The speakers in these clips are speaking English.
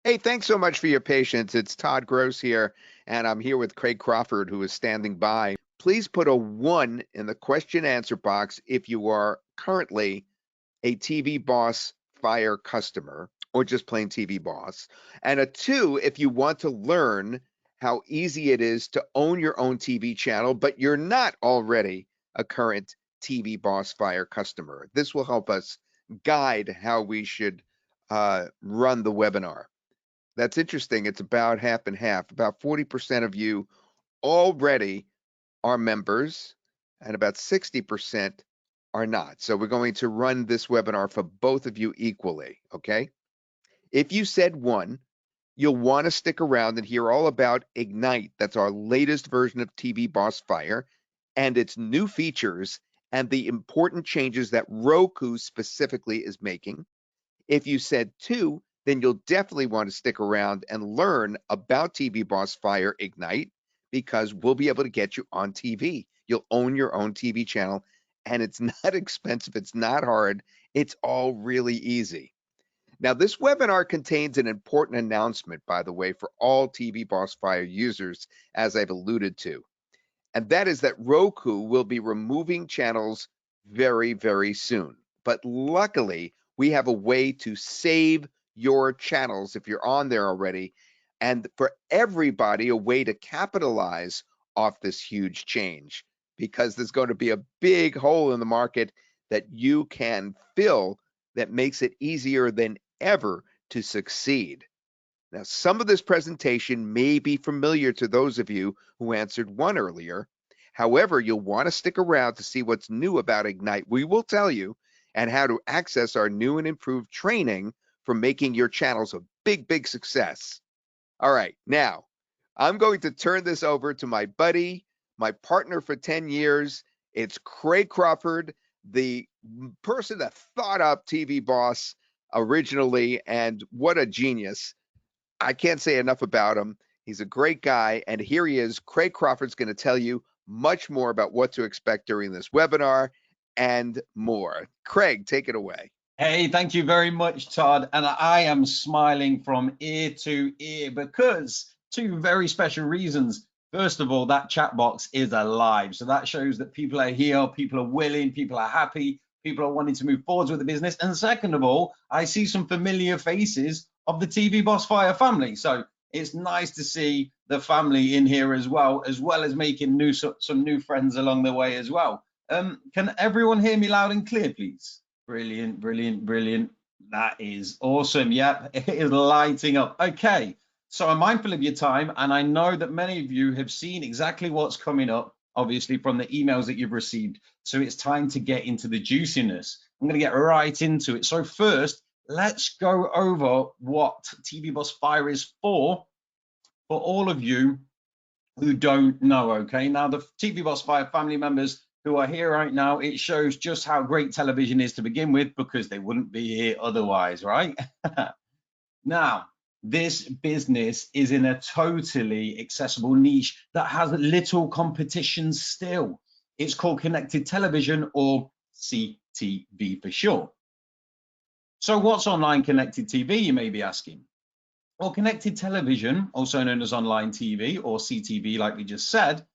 Hey, thanks so much for your patience. It's Todd Gross here, and I'm here with Craig Crawford, who is standing by. Please put a 1 in the question answer box if you are currently a TVBoss Fire customer or just plain TV Boss, and a 2 if you want to learn how easy it is to own your own TV channel, but you're not already a current TVBoss Fire customer. This will help us guide how we should run the webinar. That's interesting. It's about half and half. About 40% of you already are members, and about 60% are not. So we're going to run this webinar for both of you equally, okay? If you said 1, you'll want to stick around and hear all about Ignite. That's our latest version of TVBoss Fire and its new features and the important changes that Roku specifically is making. If you said 2, then you'll definitely want to stick around and learn about TVBoss Fire Ignite because we'll be able to get you on TV. You'll own your own TV channel, and it's not expensive. It's not hard. It's all really easy. Now, this webinar contains an important announcement, by the way, for all TVBoss Fire users, as I've alluded to, and that is that Roku will be removing channels very, very soon. But luckily, we have a way to save your channels if you're on there already, and for everybody, a way to capitalize off this huge change, because there's going to be a big hole in the market that you can fill that makes it easier than ever to succeed. Now, some of this presentation may be familiar to those of you who answered 1 earlier. However, you'll want to stick around to see what's new about Ignite. We will tell you and how to access our new and improved training for making your channels a big, big success. All right, now I'm going to turn this over to my buddy, my partner for 10 years. It's Craig Crawford, the person that thought up TVBoss originally, and what a genius. I can't say enough about him. He's a great guy, and here he is. Craig Crawford's going to tell you much more about what to expect during this webinar and more. Craig, take it away. Hey, thank you very much, Todd. And I am smiling from ear to ear because 2 very special reasons. First of all, that chat box is alive. So that shows that people are here, people are willing, people are happy, people are wanting to move forwards with the business. And second of all, I see some familiar faces of the TVBoss Fire family. So it's nice to see the family in here as well as making some new friends along the way as well. Can everyone hear me loud and clear, please? Brilliant, brilliant, brilliant. That is awesome. Yep, it is lighting up. Okay, so I'm mindful of your time, and I know that many of you have seen exactly what's coming up, obviously, from the emails that you've received. So it's time to get into the juiciness. I'm going to get right into it. So first, let's go over what TVBoss Fire is for all of you who don't know, okay? Now, the TVBoss Fire family members who are here right now, it shows just how great television is to begin with, because they wouldn't be here otherwise, right? Now, this business is in a totally accessible niche that has little competition still. It's called connected television, or CTV for short. So what's online connected TV, you may be asking? Well, connected television, also known as online TV or CTV, like we just said,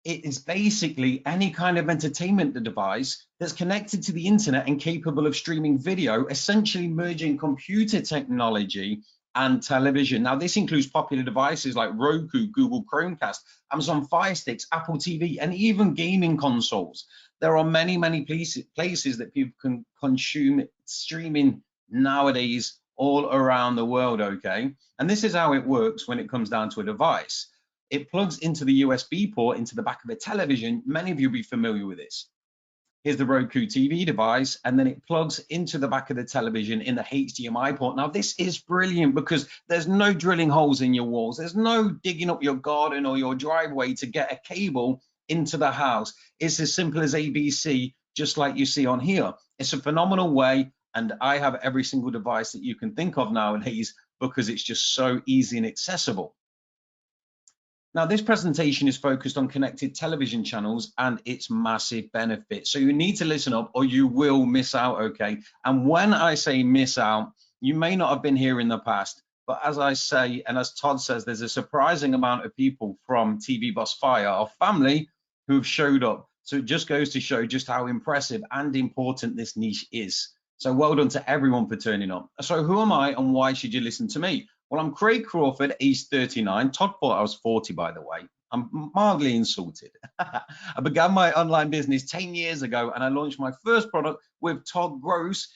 it is basically any kind of entertainment device that's connected to the internet and capable of streaming video, essentially merging computer technology and television. Now, this includes popular devices like Roku, Google Chromecast, Amazon Fire Sticks, Apple TV, and even gaming consoles. There are many, many places that people can consume streaming nowadays all around the world, okay? And this is how it works when it comes down to a device. It plugs into the USB port into the back of a television. Many of you will be familiar with this. Here's the Roku TV device, and then it plugs into the back of the television in the HDMI port. Now, this is brilliant because there's no drilling holes in your walls. There's no digging up your garden or your driveway to get a cable into the house. It's as simple as ABC, just like you see on here. It's a phenomenal way, and I have every single device that you can think of nowadays because it's just so easy and accessible. Now, this presentation is focused on connected television channels and its massive benefits. So you need to listen up or you will miss out, okay? And when I say miss out, you may not have been here in the past, But as I say, and as Todd says, there's a surprising amount of people from TVBoss Fire, our family, who've showed up. So it just goes to show just how impressive and important this niche is. So well done to everyone for turning up. So who am I and why should you listen to me? Well, I'm Craig Crawford, age 39. Todd thought I was 40, by the way. I'm mildly insulted. I began my online business 10 years ago, and I launched my first product with Todd Gross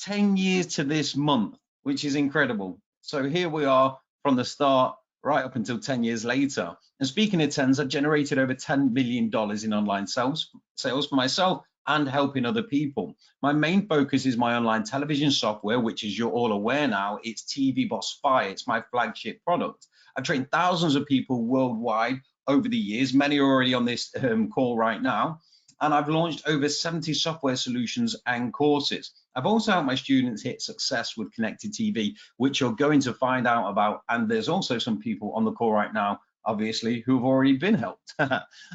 10 years to this month, which is incredible. So here we are from the start right up until 10 years later. And speaking of tens, I've generated over $10 million in online sales for myself and helping other people. My main focus is my online television software, which, as you're all aware now, it's TVBoss Fire. It's my flagship product. I've trained thousands of people worldwide over the years. Many are already on this call right now. And I've launched over 70 software solutions and courses. I've also helped my students hit success with connected TV, which you're going to find out about. And there's also some people on the call right now, obviously, who've already been helped.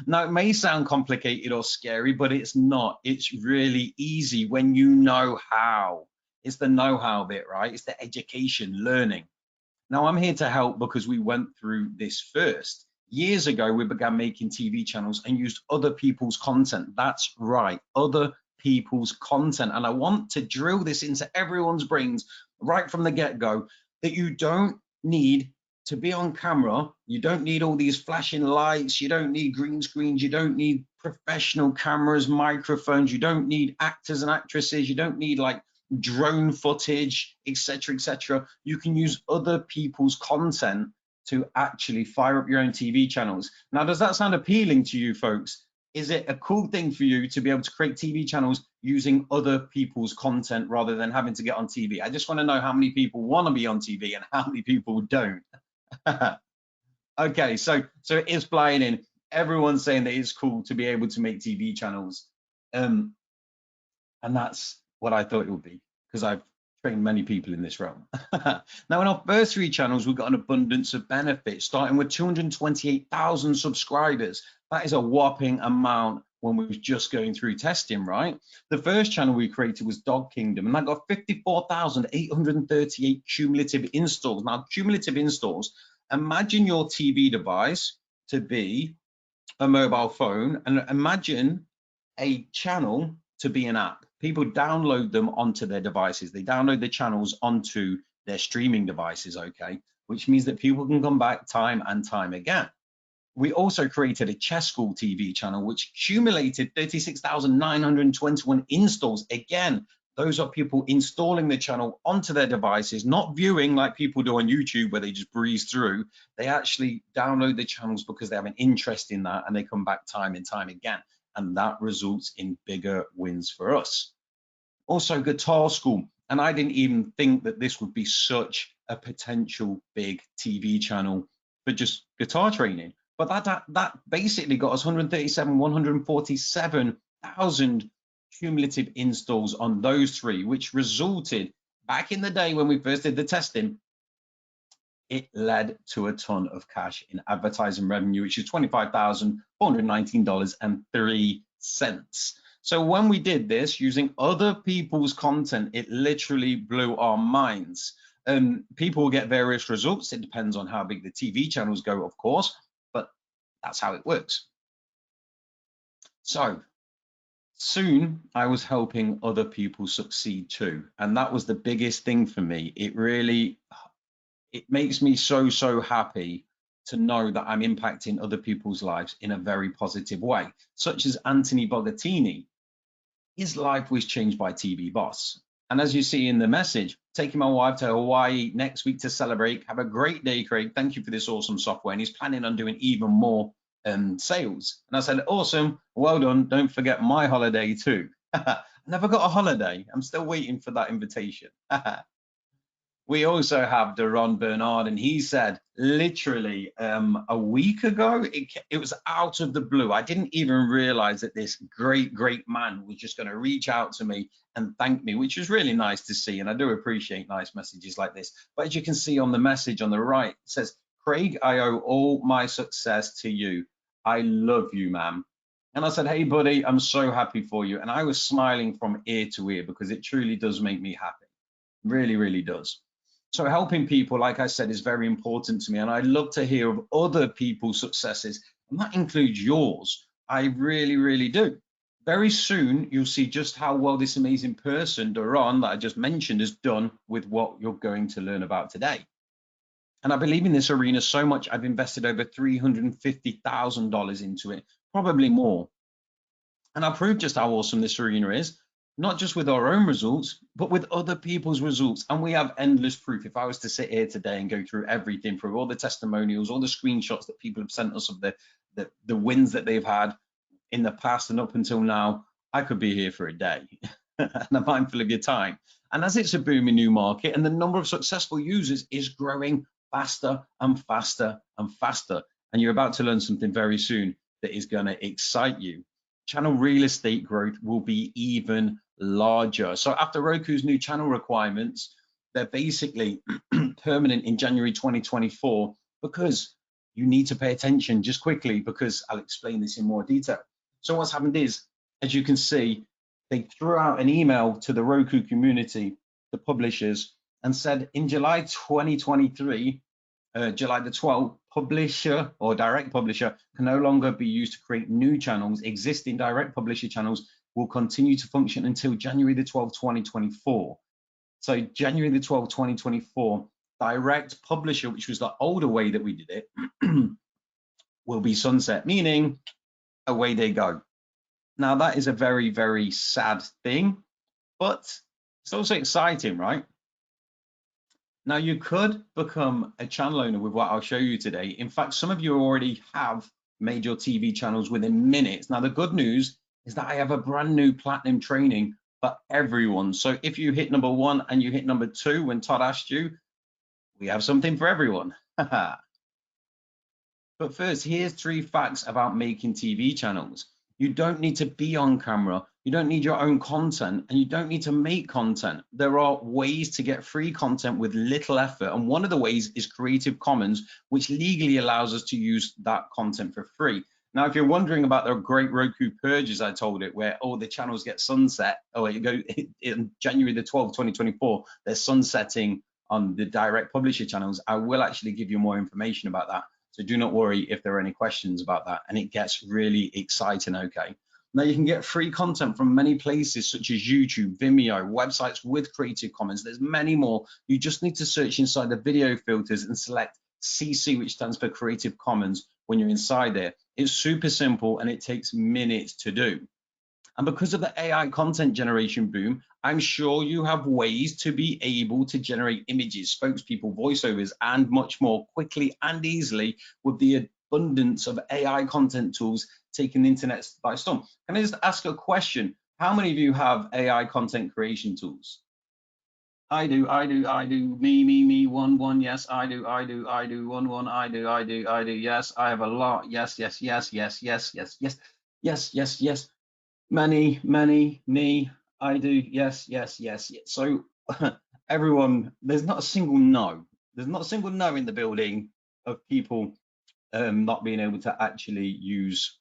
Now, it may sound complicated or scary, but it's not. It's really easy when you know how. It's the know-how bit, right? It's the education, learning. Now, I'm here to help because we went through this first. Years ago, we began making TV channels and used other people's content. That's right, other people's content. And I want to drill this into everyone's brains right from the get-go, that you don't need to be on camera. You don't need all these flashing lights. You don't need green screens. You don't need professional cameras, microphones. You don't need actors and actresses. You don't need like drone footage, etc., etc. You can use other people's content to actually fire up your own TV channels. Now, does that sound appealing to you folks? Is it a cool thing for you to be able to create TV channels using other people's content rather than having to get on TV? I just want to know how many people want to be on TV and how many people don't. Okay, so it is flying in. Everyone's saying that it's cool to be able to make TV channels. And that's what I thought it would be, because I've trained many people in this realm. Now, in our first 3 channels, we've got an abundance of benefits, starting with 228,000 subscribers. That is a whopping amount when we was just going through testing, right? The first channel we created was Dog Kingdom, and that got 54,838 cumulative installs. Now, cumulative installs, imagine your TV device to be a mobile phone, and imagine a channel to be an app. People download them onto their devices. They download the channels onto their streaming devices, okay? Which means that people can come back time and time again. We also created a chess school TV channel, which accumulated 36,921 installs. Again, those are people installing the channel onto their devices, not viewing like people do on YouTube where they just breeze through. They actually download the channels because they have an interest in that, and they come back time and time again. And that results in bigger wins for us. Also, guitar school. And I didn't even think that this would be such a potential big TV channel for just guitar training. But that basically got us 147,000 cumulative installs on those 3, which resulted, back in the day when we first did the testing, it led to a ton of cash in advertising revenue, which is $25,419.03. So when we did this using other people's content, it literally blew our minds. People will get various results. It depends on how big the TV channels go, of course, but that's how it works. So soon I was helping other people succeed too. And that was the biggest thing for me. It makes me so happy to know that I'm impacting other people's lives in a very positive way, such as Anthony Bogattini. His life was changed by TVBoss. And as you see in the message, taking my wife to Hawaii next week to celebrate. Have a great day, Craig. Thank you for this awesome software. And he's planning on doing even more sales. And I said, awesome, well done. Don't forget my holiday too. I never got a holiday. I'm still waiting for that invitation. We also have Deron Bernard, and he said literally a week ago, it was out of the blue. I didn't even realize that this great man was just going to reach out to me and thank me, which was really nice to see. And I do appreciate nice messages like this. But as you can see on the message on the right, it says, Craig, I owe all my success to you. I love you, man. And I said, hey, buddy, I'm so happy for you. And I was smiling from ear to ear because it truly does make me happy. Really, really does. So helping people, like I said, is very important to me. And I love to hear of other people's successes. And that includes yours. I really, really do. Very soon, you'll see just how well this amazing person, Doron, that I just mentioned, has done with what you're going to learn about today. And I believe in this arena so much, I've invested over $350,000 into it, probably more. And I'll prove just how awesome this arena is, not just with our own results, but with other people's results. And we have endless proof. If I was to sit here today and go through everything, through all the testimonials, all the screenshots that people have sent us of the wins that they've had in the past and up until now, I could be here for a day. And I'm mindful of your time. And as it's a booming new market and the number of successful users is growing faster and faster and faster. And you're about to learn something very soon that is going to excite you. Channel real estate growth will be even larger. So after Roku's new channel requirements, they're basically permanent in January 2024, because you need to pay attention just quickly, because I'll explain this in more detail. So what's happened is, as you can see, they threw out an email to the Roku community, the publishers, and said in July 2023, July the 12th, publisher or direct publisher can no longer be used to create new channels. Existing direct publisher channels will continue to function until January the 12th, 2024. So January the 12th, 2024, direct publisher, which was the older way that we did it, will be sunset, meaning away they go. Now that is a very, very sad thing, but it's also exciting, right? Now you could become a channel owner with what I'll show you today. In fact, some of you already have made your TV channels within minutes. Now the good news is that I have a brand new platinum training for everyone. So if you hit number 1 and you hit number 2 when Todd asked you, we have something for everyone. But first, here's 3 facts about making TV channels. You don't need to be on camera. You don't need your own content, and you don't need to make content. There are ways to get free content with little effort. And one of the ways is Creative Commons, which legally allows us to use that content for free. Now, if you're wondering about the great Roku purge, as I told it, where all the channels get sunset, in January the 12th, 2024, they're sunsetting on the direct publisher channels, I will actually give you more information about that. So do not worry if there are any questions about that. And it gets really exciting, okay? Now you can get free content from many places such as YouTube, Vimeo, websites with Creative Commons. There's many more. You just need to search inside the video filters and select CC, which stands for Creative Commons, when you're inside there. It's super simple and it takes minutes to do. And because of the AI content generation boom, I'm sure you have ways to be able to generate images, spokespeople, voiceovers, and much more quickly and easily with the abundance of AI content tools taking the internet by storm. Can I just ask a question? How many of you have AI content creation tools? I do, me, 1, yes, I do, 1, I do, yes, I have a lot, yes, many, me, I do, yes. So everyone, there's not a single no. There's not a single no in the building of people not being able to actually use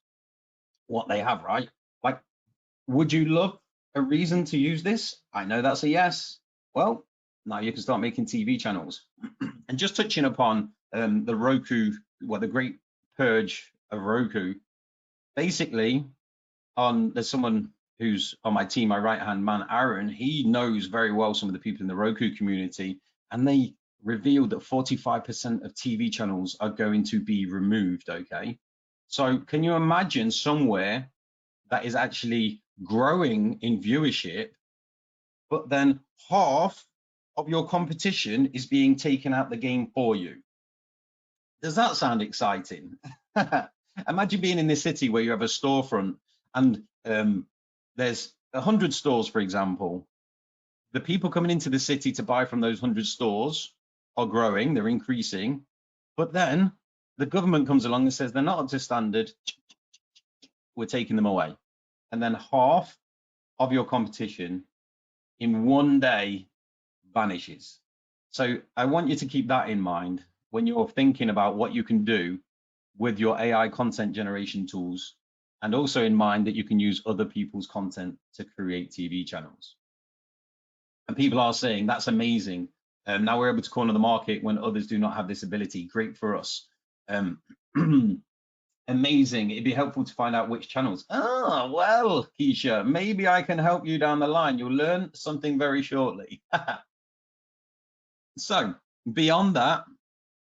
what they have, right? Like, would you love a reason to use this? I know that's a yes. Well, now you can start making TV channels. And just touching upon the Roku, the great purge of Roku, basically, there's someone who's on my team, my right-hand man, Aaron. He knows very well some of the people in the Roku community, and they revealed that 45% of TV channels are going to be removed, okay? So can you imagine somewhere that is actually growing in viewership, but then half of your competition is being taken out the game for you? Does that sound exciting? Imagine being in this city where you have a storefront and there's 100 stores, for example. The people coming into the city to buy from those 100 stores are growing, they're increasing, but then the government comes along and says they're not up to standard, we're taking them away. And then half of your competition in one day vanishes. So I want you to keep that in mind when you're thinking about what you can do with your AI content generation tools, and also in mind that you can use other people's content to create TV channels. And people are saying, that's amazing. Now we're able to corner the market when others do not have this ability. Great for us. Amazing. It'd be helpful to find out which channels. Ah, well, Keisha, maybe I can help you down the line. You'll learn something very shortly. So beyond that,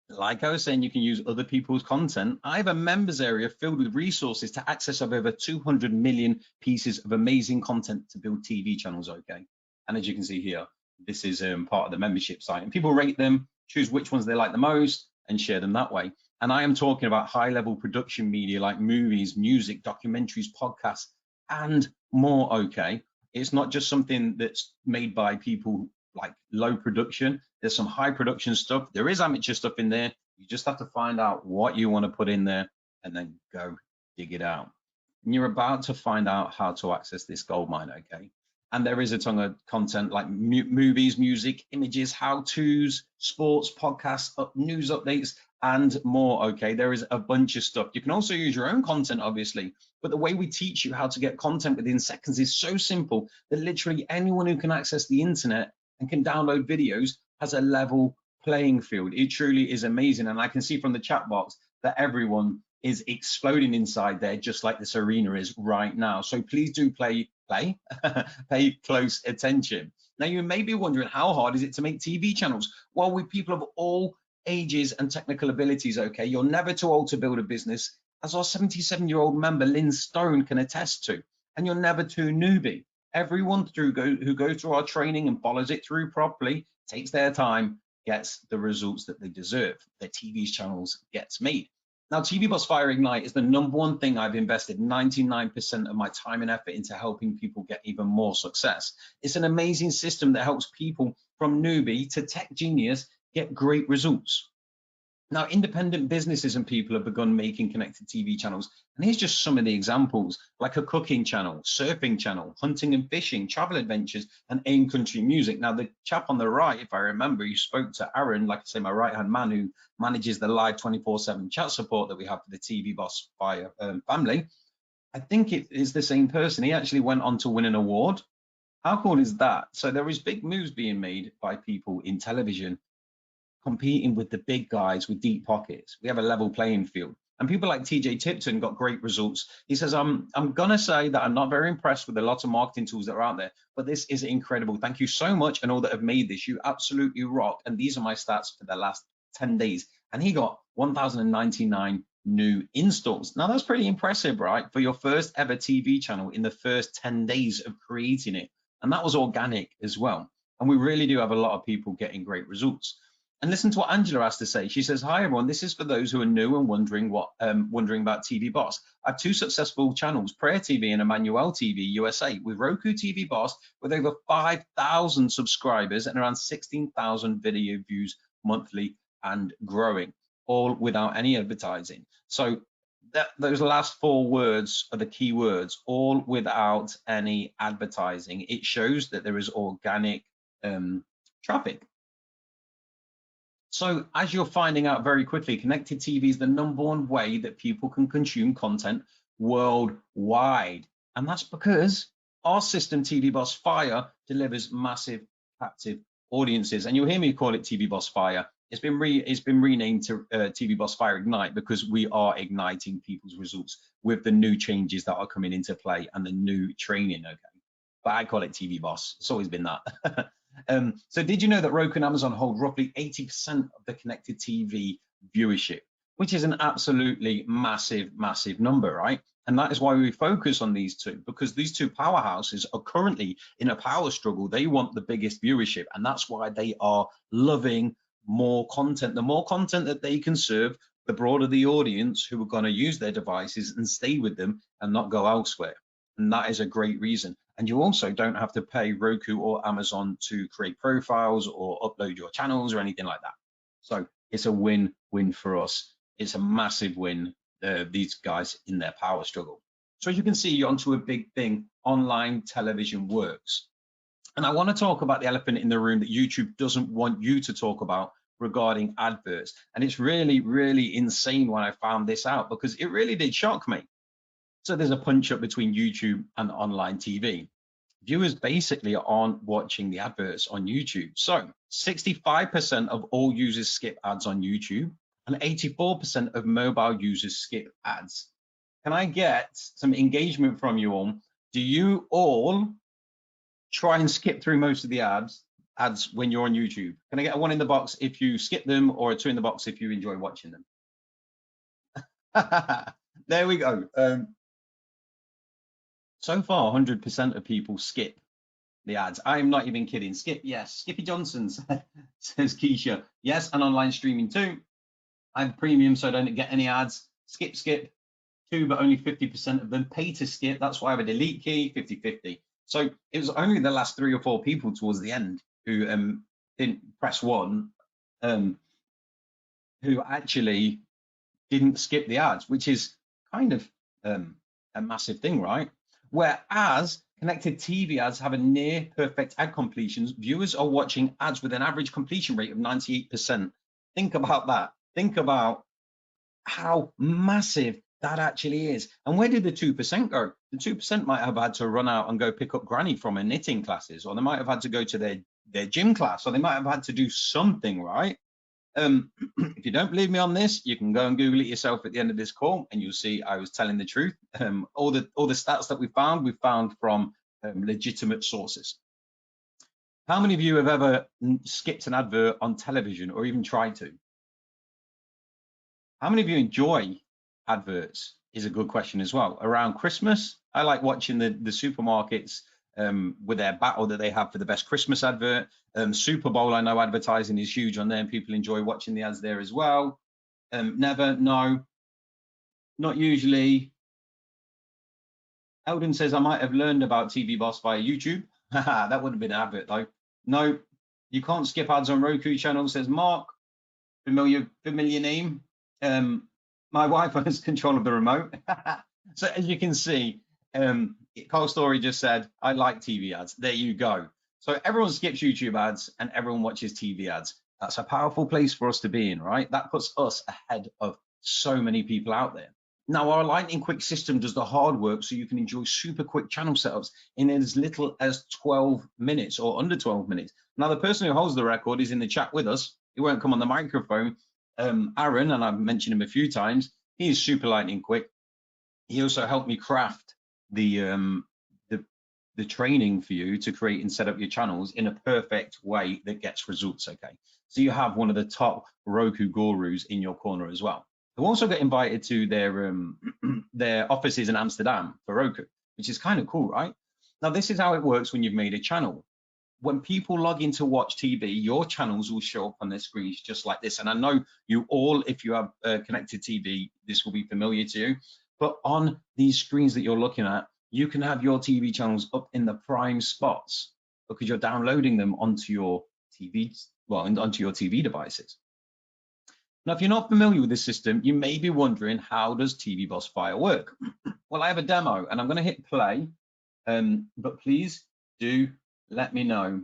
like I was saying, you can use other people's content. I have a members area filled with resources to access of over 200 million pieces of amazing content to build TV channels, okay? And as you can see here, this is part of the membership site. And people rate them, choose which ones they like the most, and share them that way. And I am talking about high-level production media like movies, music, documentaries, podcasts, and more, okay? It's not just something that's made by people like low production. There's some high production stuff. There is amateur stuff in there. You just have to find out what you want to put in there and then go dig it out. And you're about to find out how to access this goldmine, okay? And there is a ton of content like movies, music, images, how-tos, sports, podcasts, news updates, and more, okay? There is a bunch of stuff. You can also use your own content, obviously, but the way we teach you how to get content within seconds is so simple that literally anyone who can access the internet and can download videos has a level playing field. It truly is amazing. And I can see from the chat box that everyone is exploding inside there, just like this arena is right now. So please do pay close attention. Now, you may be wondering, how hard is it to make TV channels? Well, with people of all ages and technical abilities, okay, you're never too old to build a business, as our 77-year-old member, Lynn Stone, can attest to, and you're never too newbie. Everyone who goes through our training and follows it through properly, takes their time, gets the results that they deserve. Their TV channels gets made. Now, TVBoss Fire Ignite is the #1 thing I've invested 99% of my time and effort into helping people get even more success. It's an amazing system that helps people from newbie to tech genius get great results. Now, independent businesses and people have begun making connected TV channels. And here's just some of the examples, like a cooking channel, surfing channel, hunting and fishing, travel adventures, and AIM country music. Now, the chap on the right, if I remember, you spoke to Aaron, like I say, my right-hand man who manages the live 24/7 chat support that we have for the TVBoss Fire family. I think it is the same person. He actually went on to win an award. How cool is that? So there is big moves being made by people in television, competing with the big guys with deep pockets. We have a level playing field. And people like TJ Tipton got great results. He says, I'm gonna say that I'm not very impressed with a lot of marketing tools that are out there, but this is incredible. Thank you so much, and all that have made this. You absolutely rock. And these are my stats for the last 10 days. And he got 1,099 new installs. Now that's pretty impressive, right? For your first ever TV channel in the first 10 days of creating it. And that was organic as well. And we really do have a lot of people getting great results. And listen to what Angela has to say. She says, hi, everyone. This is for those who are new and wondering about TVBoss. I have 2 successful channels, Prayer TV and Emmanuel TV USA, with Roku TVBoss with over 5,000 subscribers and around 16,000 video views monthly and growing, all without any advertising. So those last 4 words are the key words, all without any advertising. It shows that there is organic traffic. So as you're finding out very quickly, connected TV is the #1 way that people can consume content worldwide. And that's because our system, TVBoss Fire, delivers massive captive audiences. And you'll hear me call it TVBoss Fire. It's been renamed to TVBoss Fire Ignite because we are igniting people's results with the new changes that are coming into play and the new training, okay? But I call it TVBoss. It's always been that. So did you know that Roku and Amazon hold roughly 80% of the connected TV viewership, which is an absolutely massive, massive number, right? And that is why we focus on these two, because these two powerhouses are currently in a power struggle. They want the biggest viewership, and that's why they are loving more content. The more content that they can serve, the broader the audience who are going to use their devices and stay with them and not go elsewhere. And that is a great reason. And you also don't have to pay Roku or Amazon to create profiles or upload your channels or anything like that. So it's a win-win for us. It's a massive win, these guys in their power struggle. So as you can see, you're onto a big thing. Online television works. And I want to talk about the elephant in the room that YouTube doesn't want you to talk about regarding adverts. And it's really, really insane when I found this out, because it really did shock me. So there's a punch up between YouTube and online TV. viewers basically aren't watching the adverts on YouTube. So 65% of all users skip ads on YouTube and 84% of mobile users skip ads. Can I get some engagement from you all? Do you all try and skip through most of the ads when you're on YouTube? Can I get a 1 in the box if you skip them, or a 2 in the box if you enjoy watching them? There we go. So far, 100% of people skip the ads. I'm not even kidding. Skip, yes. Skippy Johnson's says Keisha. Yes, and online streaming too. I have premium, so I don't get any ads. Skip, too, but only 50% of them pay to skip. That's why I have a delete key, 50-50. So it was only the last 3 or 4 people towards the end who didn't press 1, who actually didn't skip the ads, which is kind of a massive thing, right? Whereas connected TV ads have a near perfect ad completions, viewers are watching ads with an average completion rate of 98%. Think about that. Think about how massive that actually is. And where did the 2% go? The 2% might have had to run out and go pick up granny from her knitting classes, or they might have had to go to their gym class, or they might have had to do something, right? If you don't believe me on this, you can go and Google it yourself at the end of this call, and you'll see I was telling the truth. All the stats that we found from legitimate sources. How many of you have ever skipped an advert on television, or even tried to? How many of you enjoy adverts is a good question as well. Around Christmas, I like watching the supermarkets with their battle that they have for the best Christmas advert. Super Bowl, I know advertising is huge on there, and people enjoy watching the ads there as well. Never, no, not usually. Eldon says I might have learned about TVBoss via YouTube. That would have been an advert though. No, you can't skip ads on Roku channel, says Mark. Familiar name. My wife has control of the remote. So as you can see, Carl Story just said, I like TV ads. There you go. So everyone skips YouTube ads and everyone watches TV ads. That's a powerful place for us to be in, right? That puts us ahead of so many people out there. Now, our lightning quick system does the hard work so you can enjoy super quick channel setups in as little as 12 minutes or under 12 minutes. Now, the person who holds the record is in the chat with us. He won't come on the microphone. Aaron, and I've mentioned him a few times, he is super lightning quick. He also helped me craft the training for you to create and set up your channels in a perfect way that gets results, okay? So you have one of the top Roku gurus in your corner as well. Who also get invited to their offices in Amsterdam for Roku, which is kind of cool, right? Now, this is how it works when you've made a channel. When people log in to watch TV, your channels will show up on their screens just like this. And I know you all, if you have connected TV, this will be familiar to you. But on these screens that you're looking at, you can have your TV channels up in the prime spots because you're downloading them onto your TV, onto your TV devices. Now, if you're not familiar with this system, you may be wondering, how does TVBoss Fire work? Well, I have a demo and I'm going to hit play, but please do let me know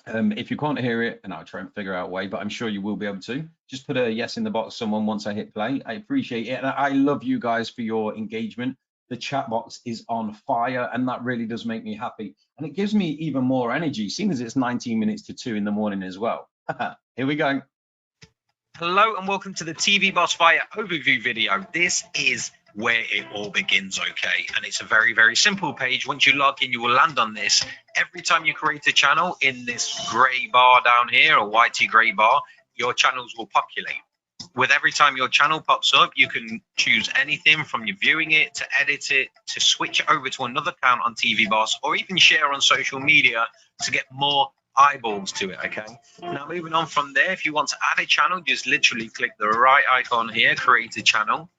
if you can't hear it, and I'll try and figure out a way, but I'm sure you will be able to. Just put a yes in the box, someone, once I hit play. I appreciate it, and I love you guys for your engagement. The chat box is on fire, and that really does make me happy. And it gives me even more energy, seeing as it's 19 minutes to 2 in the morning as well. Here we go. Hello and welcome to the TVBoss Fire overview video. This is where it all begins, okay? And it's a very, very simple page. Once you log in, you will land on this. Every time you create a channel in this gray bar down here, or whitey gray bar, your channels will populate. With every time your channel pops up, you can choose anything from you viewing it, to edit it, to switch it over to another account on TVBoss, or even share on social media to get more eyeballs to it, okay? Now, moving on from there, if you want to add a channel, just literally click the right icon here, create a channel,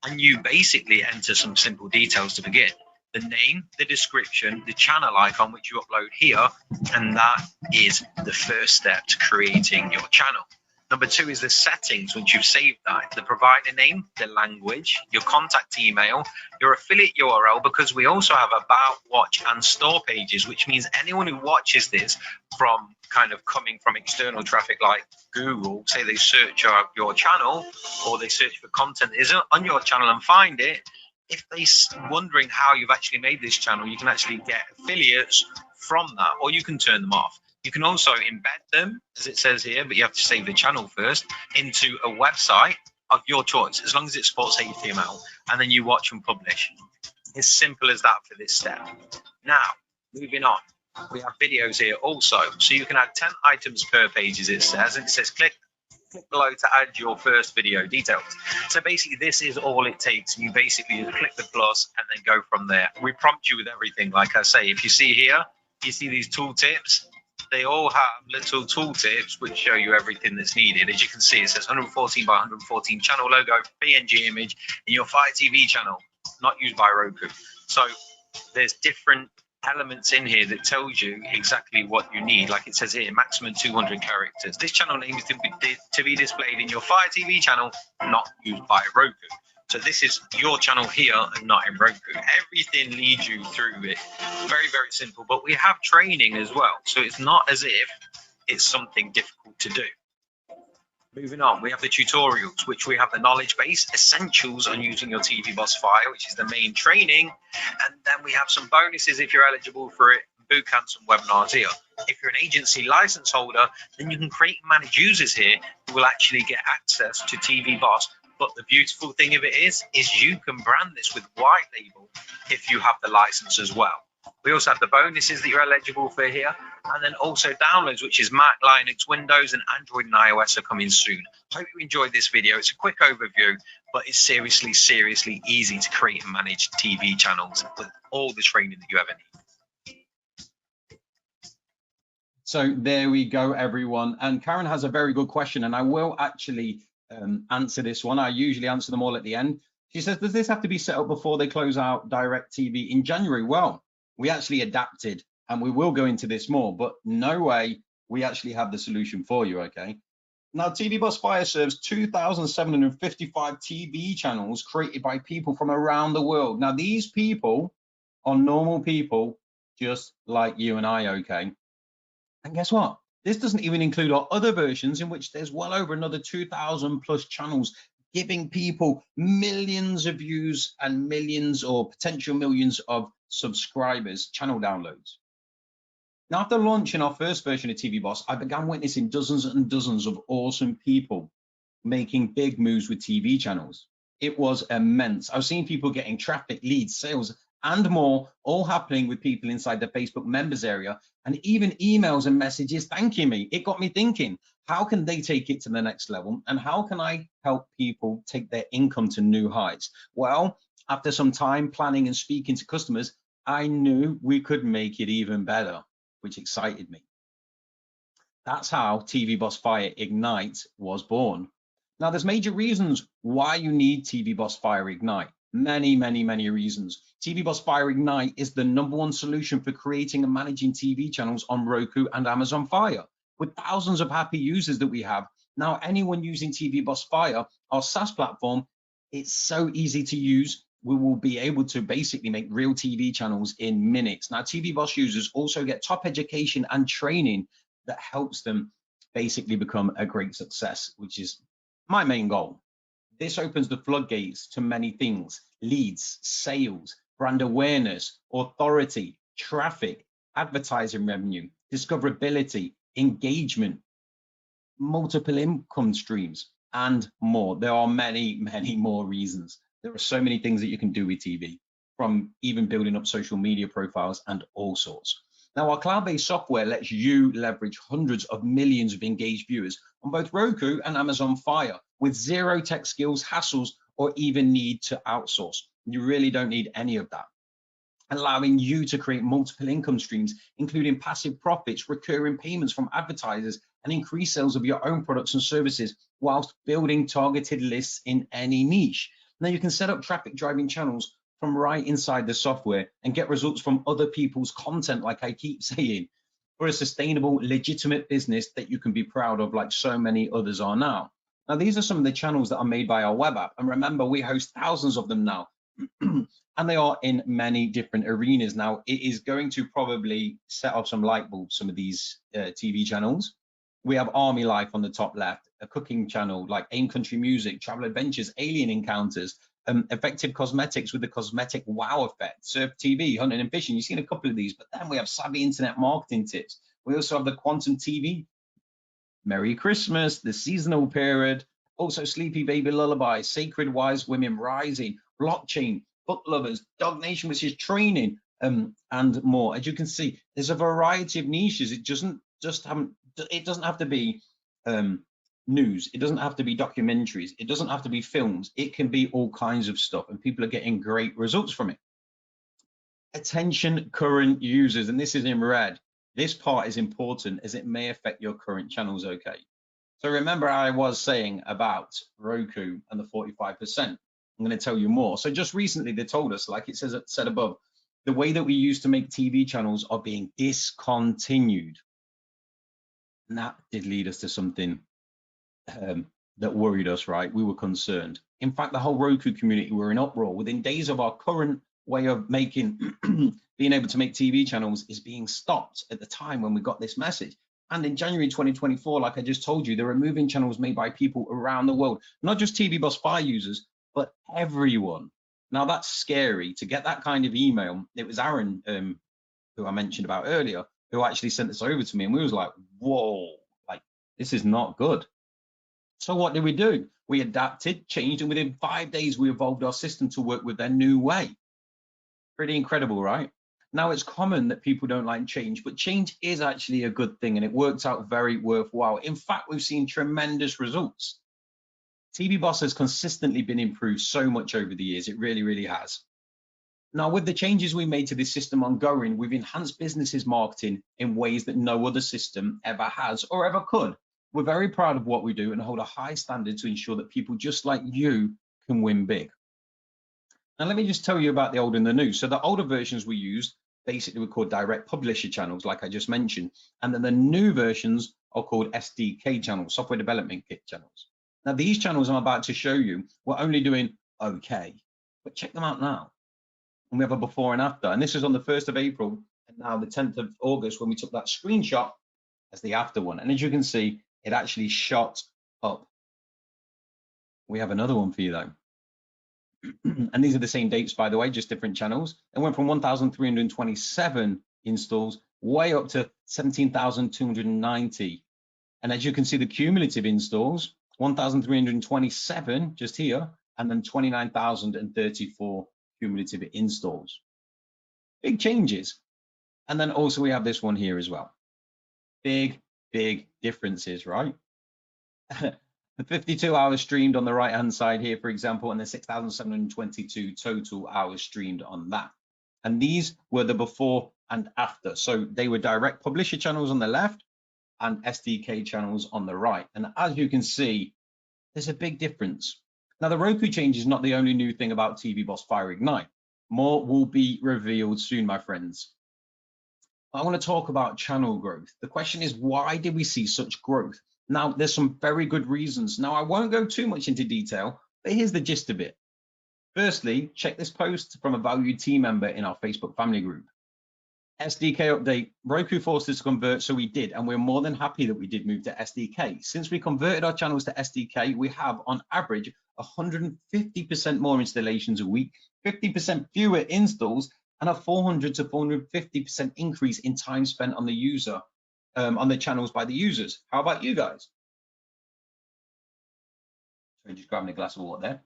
and you basically enter some simple details to begin. The name, the description, the channel icon, which you upload here, and that is the first step to creating your channel. Number 2 is the settings. Once you've saved that, the provider name, the language, your contact email, your affiliate URL, because we also have about, watch, and store pages, which means anyone who watches this from kind of coming from external traffic like Google, say they search your channel, or they search for content that isn't on your channel and find it, if they're wondering how you've actually made this channel, you can actually get affiliates from that, or you can turn them off. You can also embed them, as it says here, but you have to save the channel first, into a website of your choice, as long as it supports HTML, and then you watch and publish. As simple as that for this step. Now, moving on, we have videos here also, so you can add 10 items per page, as it says, and it says click below to add your first video details. So basically this is all it takes. You basically click the plus and then go from there. We prompt you with everything. Like I say, if you see here, you see these tooltips, they all have little tooltips which show you everything that's needed. As you can see, it says 114 by 114 channel logo, PNG image in your Fire TV channel, not used by Roku. So there's different elements in here that tells you exactly what you need. Like it says here, maximum 200 characters. This channel name is to be displayed in your Fire TV channel, not used by Roku. So this is your channel here and not in Roku. Everything leads you through it. Very, very simple. But we have training as well. So it's not as if it's something difficult to do. Moving on, we have the tutorials, which we have the knowledge base, essentials on using your TVBoss Fire, which is the main training. And then we have some bonuses if you're eligible for it, boot camps and webinars here. If you're an agency license holder, then you can create and manage users here who will actually get access to TVBoss. But the beautiful thing of it is you can brand this with white label if you have the license as well. We also have the bonuses that you're eligible for here, and then also downloads, which is Mac, Linux, Windows, and Android and iOS are coming soon. Hope you enjoyed this video. It's a quick overview, but it's seriously, seriously easy to create and manage TV channels with all the training that you ever need. So there we go, everyone. And Karen has a very good question, and I will actually answer this one. I usually answer them all at the end. She says, does this have to be set up before they close out DirecTV in January? Well, we actually adapted, and we will go into this more, but no way, we actually have the solution for you, okay? Now, TVBoss Fire serves 2,755 TV channels created by people from around the world. Now, these people are normal people just like you and I, okay? And guess what? This doesn't even include our other versions in which there's well over another 2,000 plus channels giving people millions of views and millions or potential millions of subscribers, channel downloads. Now, after launching our first version of TVBoss, I began witnessing dozens and dozens of awesome people making big moves with TV channels. It was immense. I was seeing people getting traffic, leads, sales, and more, all happening with people inside the Facebook members area, and even emails and messages thanking me. It got me thinking, how can they take it to the next level? And how can I help people take their income to new heights? Well, after some time planning and speaking to customers, I knew we could make it even better, which excited me. That's how TVBoss Fire Ignite was born. Now, there's major reasons why you need TVBoss Fire Ignite. Many reasons. TVBoss Fire Ignite is the #1 solution for creating and managing TV channels on Roku and Amazon Fire. With thousands of happy users that we have, now anyone using TVBoss Fire, our SaaS platform, it's so easy to use. We will be able to basically make real TV channels in minutes. Now, TVBoss users also get top education and training that helps them basically become a great success, which is my main goal. This opens the floodgates to many things: leads, sales, brand awareness, authority, traffic, advertising revenue, discoverability, engagement, multiple income streams, and more. There are many more reasons. There are so many things that you can do with TV, from even building up social media profiles and all sorts. Now, our cloud-based software lets you leverage hundreds of millions of engaged viewers on both Roku and Amazon Fire with zero tech skills, hassles, or even need to outsource. You really don't need any of that. Allowing you to create multiple income streams, including passive profits, recurring payments from advertisers, and increased sales of your own products and services, whilst building targeted lists in any niche. Now, you can set up traffic driving channels from right inside the software and get results from other people's content, like I keep saying, for a sustainable, legitimate business that you can be proud of, like so many others are now. Now, these are some of the channels that are made by our web app. And remember, we host thousands of them now. And they are in many different arenas. Now, it is going to probably set off some light bulbs, some of these TV channels. We have Army Life on the top left, a cooking channel like AIM Country Music, Travel Adventures, Alien Encounters, effective cosmetics with the cosmetic wow effect, surf TV, hunting and fishing. You've seen a couple of these, but then we have savvy internet marketing tips. We also have the quantum TV, Merry Christmas, the seasonal period, also Sleepy Baby Lullaby, Sacred Wise Women Rising, Blockchain, Book Lovers, Dog Nation, which is training, and more. As you can see, there's a variety of niches. It doesn't have to be news. It doesn't have to be documentaries. It doesn't have to be films. It can be all kinds of stuff, and people are getting great results from it. Attention current users, and this is in red. This part is important as it may affect your current channels, okay? So remember I was saying about Roku and the 45%. I'm going to tell you more. So just recently they told us, like it said above, the way that we used to make TV channels are being discontinued. And that did lead us to something that worried us, right? We were concerned. In fact, the whole Roku community were in uproar. Within days of our current way of making, being able to make TV channels is being stopped at the time when we got this message. And in January 2024, like I just told you, they're removing channels made by people around the world, not just TVBoss Fire users, but everyone. Now that's scary to get that kind of email. It was Aaron, who I mentioned about earlier, who actually sent this over to me, and we was like, whoa, like this is not good. So what did we do? We adapted, changed, and within 5 days, we evolved our system to work with their new way. Pretty incredible, right? Now, it's common that people don't like change, but change is actually a good thing, and it works out very worthwhile. In fact, we've seen tremendous results. TVBoss has consistently been improved so much over the years. It really, really has. Now, with the changes we made to this system ongoing, we've enhanced businesses marketing in ways that no other system ever has or ever could. We're very proud of what we do and hold a high standard to ensure that people just like you can win big. Now, let me just tell you about the old and the new. So the older versions we used basically were called direct publisher channels, like I just mentioned. And then the new versions are called SDK channels, software development kit channels. Now, these channels I'm about to show you, we're only doing okay, but check them out now. And we have a before and after. And this is on the 1st of April and now the 10th of August when we took that screenshot as the after one. And as you can see, it actually shot up. We have another one for you though. And these are the same dates, by the way, just different channels. It went from 1,327 installs way up to 17,290. And as you can see, the cumulative installs, 1,327 just here, and then 29,034 cumulative installs. Big changes. And then also we have this one here as well. Big differences, right? The 52 hours streamed on the right hand side here, for example, and the 6,722 total hours streamed on that. And these were the before and after. So they were direct publisher channels on the left and SDK channels on the right. And as you can see, there's a big difference. Now, the Roku change is not the only new thing about TVBoss Fire Ignite. More will be revealed soon, my friends. I want to talk about channel growth. The question is, why did we see such growth? Now, there's some very good reasons. Now, I won't go too much into detail, but here's the gist of it. Firstly, check this post from a valued team member in our Facebook family group. SDK update, Roku forced us to convert, so we did, and we're more than happy that we did move to SDK. Since we converted our channels to SDK, we have, on average, 150% more installations a week, 50% fewer installs, and a 400 to 450% increase in time spent on the user, on the channels by the users. How about you guys? Sorry, just grabbing a glass of water there.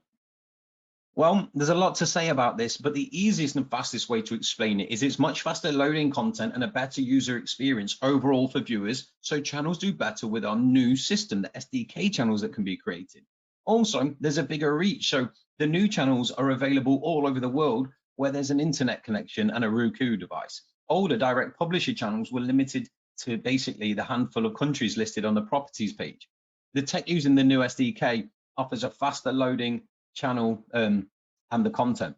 Well, there's a lot to say about this, but the easiest and fastest way to explain it is it's much faster loading content and a better user experience overall for viewers, so channels do better with our new system, the SDK channels that can be created. Also, there's a bigger reach, so the new channels are available all over the world where there's an internet connection and a Roku device. Older direct publisher channels were limited to basically the handful of countries listed on the properties page. The tech using the new SDK offers a faster loading channel and the content.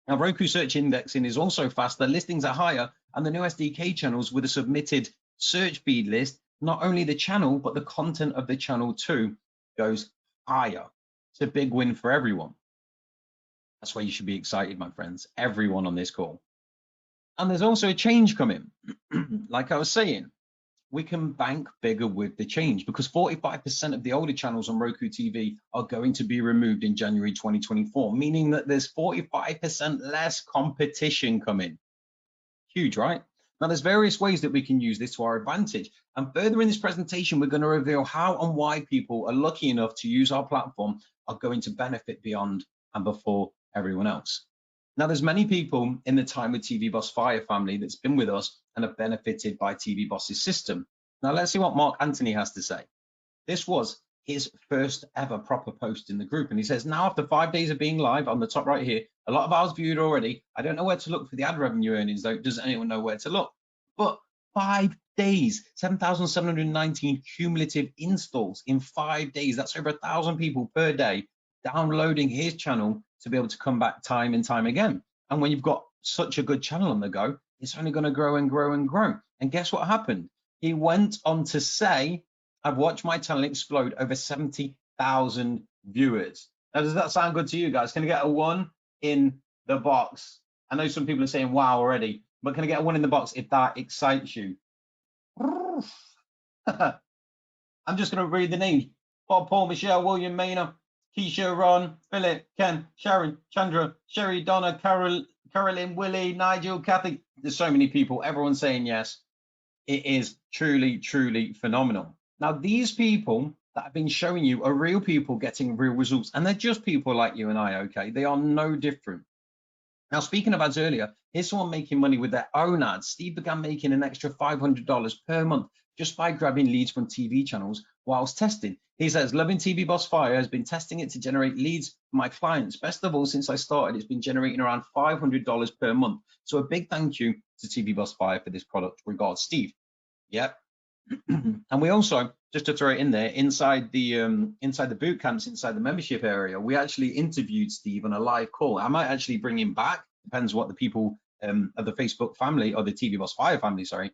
Now, Roku search indexing is also faster, listings are higher, and the new SDK channels with a submitted search feed list, not only the channel, but the content of the channel too goes higher. It's a big win for everyone. That's why you should be excited, my friends, everyone on this call. And there's also a change coming. Like I was saying, we can bank bigger with the change, because 45% of the older channels on Roku TV are going to be removed in January 2024, meaning that there's 45% less competition coming. Huge, right? Now, there's various ways that we can use this to our advantage. And further in this presentation, we're going to reveal how and why people are lucky enough to use our platform are going to benefit beyond and before everyone else. Now, there's many people in the Time with TVBoss Fire family that's been with us and have benefited by TVBoss's system. Now, let's see what Mark Anthony has to say. This was his first ever proper post in the group. And he says, now after 5 days of being live, on the top right here, a lot of hours viewed already. I don't know where to look for the ad revenue earnings though. Does anyone know where to look? But 5 days, 7,719 cumulative installs in 5 days. That's over 1,000 people per day downloading his channel to be able to come back time and time again. And when you've got such a good channel on the go, it's only going to grow and grow and grow. And guess what happened? He went on to say, I've watched my channel explode over 70,000 viewers. Now, does that sound good to you guys? Can I get a 1 in the box? I know some people are saying wow already, but can I get a 1 in the box if that excites you? I'm just going to read the names. Bob, Paul, Michelle, William, Maynard, Keisha, Ron, Philip, Ken, Sharon, Chandra, Sherry, Donna, Carolyn, Willie, Nigel, Kathy. There's so many people. Everyone's saying yes. It is truly, truly phenomenal. Now, these people that I've been showing you are real people getting real results, and they're just people like you and I, okay? They are no different. Now, speaking of ads earlier, here's someone making money with their own ads. Steve began making an extra $500 per month just by grabbing leads from TV channels whilst testing. He says, loving TVBoss Fire, has been testing it to generate leads for my clients. Best of all, since I started, it's been generating around $500 per month. So a big thank you to TVBoss Fire for this product. Regards, Steve. Yep. And we also, just to throw it in there, inside the boot camps, inside the membership area, we actually interviewed Steve on a live call. I might actually bring him back. Depends what the people of the Facebook family, or the TVBoss Fire family, sorry,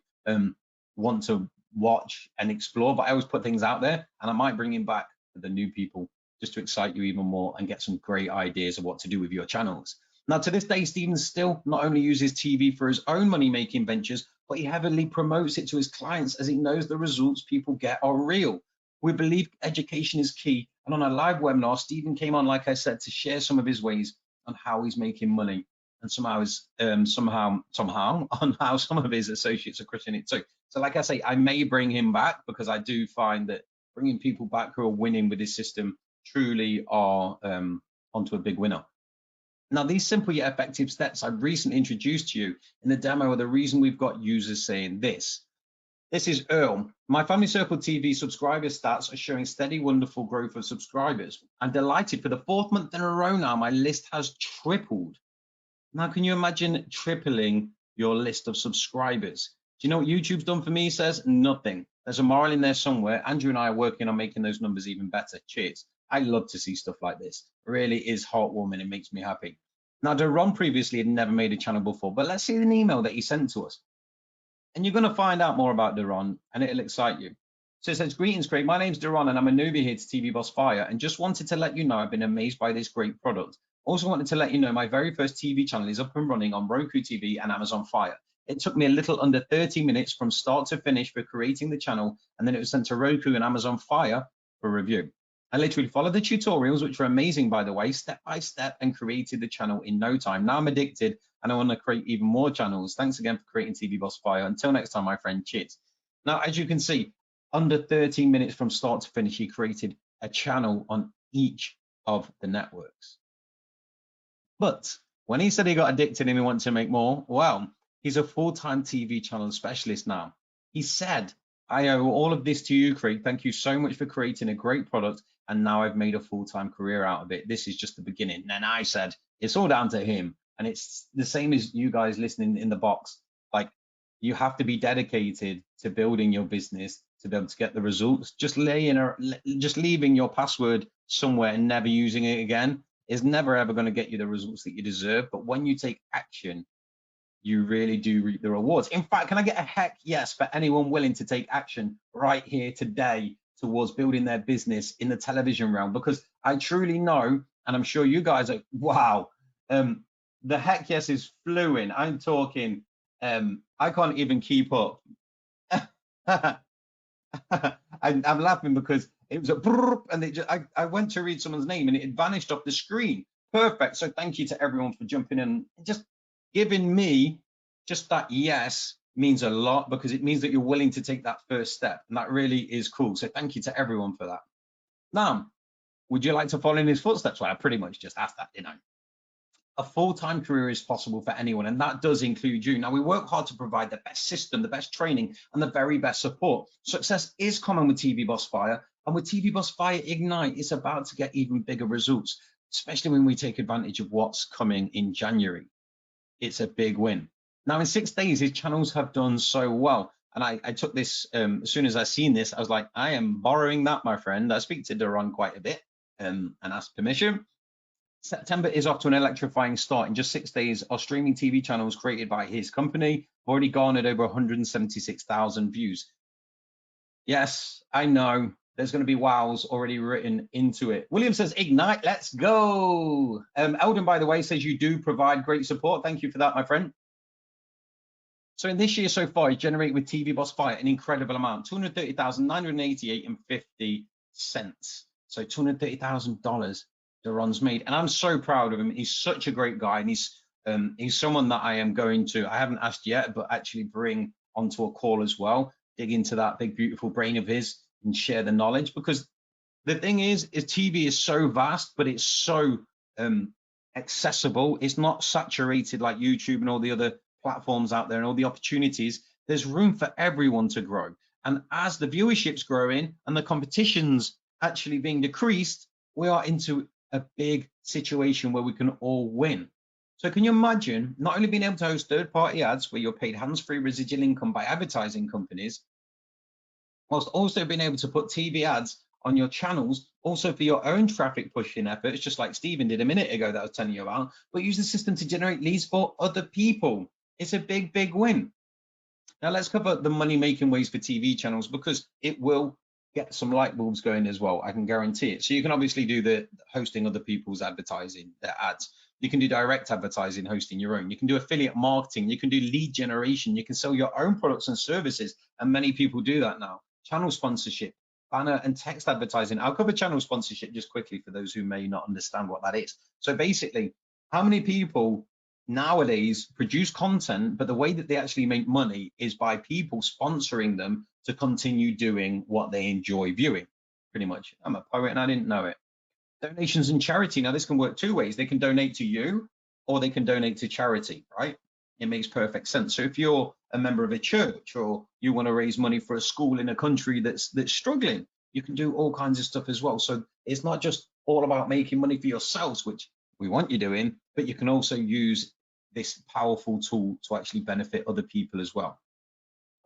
want to watch and explore. But I always put things out there, and I might bring him back for the new people just to excite you even more and get some great ideas of what to do with your channels. Now, to this day, Steven still not only uses TV for his own money-making ventures, but he heavily promotes it to his clients, as he knows the results people get are real. We believe education is key. And on a live webinar, Steven came on, like I said, to share some of his ways on how he's making money, and somehow on how some of his associates are crushing it too. So like I say, I may bring him back, because I do find that bringing people back who are winning with this system truly are onto a big winner. Now, these simple yet effective steps I've recently introduced to you in the demo are the reason we've got users saying this. This is Earl. My Family Circle TV subscriber stats are showing steady, wonderful growth of subscribers. I'm delighted. For the 4th month in a row now, my list has tripled. Now, can you imagine tripling your list of subscribers? Do you know what YouTube's done for me? He says nothing. There's a moral in there somewhere. Andrew and I are working on making those numbers even better. Cheers. I love to see stuff like this. It really is heartwarming. It makes me happy. Now, Deron previously had never made a channel before, but let's see an email that he sent to us. And you're going to find out more about Deron, and it'll excite you. So it says, greetings, Craig. My name's Deron, and I'm a newbie here to TVBoss Fire, and just wanted to let you know I've been amazed by this great product. Also wanted to let you know my very first TV channel is up and running on Roku TV and Amazon Fire. It took me a little under 30 minutes from start to finish for creating the channel, and then it was sent to Roku and Amazon Fire for review. I literally followed the tutorials, which were amazing, by the way, step by step, and created the channel in no time. Now I'm addicted, and I want to create even more channels. Thanks again for creating TVBoss Fire. Until next time, my friend, cheers. Now, as you can see, under 13 minutes from start to finish, he created a channel on each of the networks. But when he said he got addicted and he wanted to make more, well, he's a full-time TV channel specialist now. He said, I owe all of this to you, Craig. Thank you so much for creating a great product, and now I've made a full-time career out of it. This is just the beginning. And I said, it's all down to him. And it's the same as you guys listening in the box. Like, you have to be dedicated to building your business to be able to get the results. Just leaving your password somewhere and never using it again is never ever going to get you the results that you deserve. But when you take action, you really do reap the rewards. In fact, can I get a heck yes for anyone willing to take action right here today towards building their business in the television realm? Because I truly know, and I'm sure you guys are, wow, the heck yes is fluent. I'm talking, I can't even keep up. I'm laughing because it was a brrr, and I went to read someone's name and it had vanished off the screen. Perfect. So thank you to everyone for jumping in and just giving me just that yes means a lot, because it means that you're willing to take that first step, and that really is cool. So thank you to everyone for that. Now, would you like to follow in his footsteps? Well, I pretty much just asked that, you know. A full-time career is possible for anyone, and that does include you. Now, we work hard to provide the best system, the best training, and the very best support. Success is common with TVBoss Fire, and with TVBoss Fire Ignite, it's about to get even bigger results, especially when we take advantage of what's coming in January. It's a big win. Now, in 6 days, his channels have done so well. And I took this, as soon as I seen this, I was like, I am borrowing that, my friend. I speak to Duran quite a bit and ask permission. September is off to an electrifying start. In just 6 days, our streaming TV channels created by his company have already garnered over 176,000 views. Yes, I know. There's going to be wows already written into it. William says, Ignite, let's go. Eldon, by the way, says you do provide great support. Thank you for that, my friend. So in this year so far, he's generated with TVBoss Fire an incredible amount, $230,988.50. So $230,000 Duran's made, and I'm so proud of him. He's such a great guy, and he's someone that I am going to, I haven't asked yet, but actually bring onto a call as well, dig into that big beautiful brain of his and share the knowledge. Because the thing is TV is so vast, but it's so accessible. It's not saturated like YouTube and all the other platforms out there and all the opportunities. There's room for everyone to grow, and as the viewership's growing and the competition's actually being decreased, we are into a big situation where we can all win. So can you imagine not only being able to host third-party ads where you're paid hands-free residual income by advertising companies, whilst also being able to put TV ads on your channels, also for your own traffic pushing efforts, just like Stephen did a minute ago that I was telling you about, but use the system to generate leads for other people. It's a big, big win. Now let's cover the money-making ways for TV channels, because it will get some light bulbs going as well, I can guarantee it. So you can obviously do the hosting other people's advertising, their ads. You can do direct advertising, hosting your own. You can do affiliate marketing. You can do lead generation. You can sell your own products and services, and many people do that now. Channel sponsorship, banner and text advertising. I'll cover channel sponsorship just quickly for those who may not understand what that is. So basically, how many people nowadays produce content, but the way that they actually make money is by people sponsoring them to continue doing what they enjoy viewing, pretty much. I'm a poet and I didn't know it. Donations and charity. Now this can work two ways. They can donate to you or they can donate to charity, right? It makes perfect sense. So if you're a member of a church or you want to raise money for a school in a country that's struggling, you can do all kinds of stuff as well. So it's not just all about making money for yourselves, which we want you doing, but you can also use this powerful tool to actually benefit other people as well.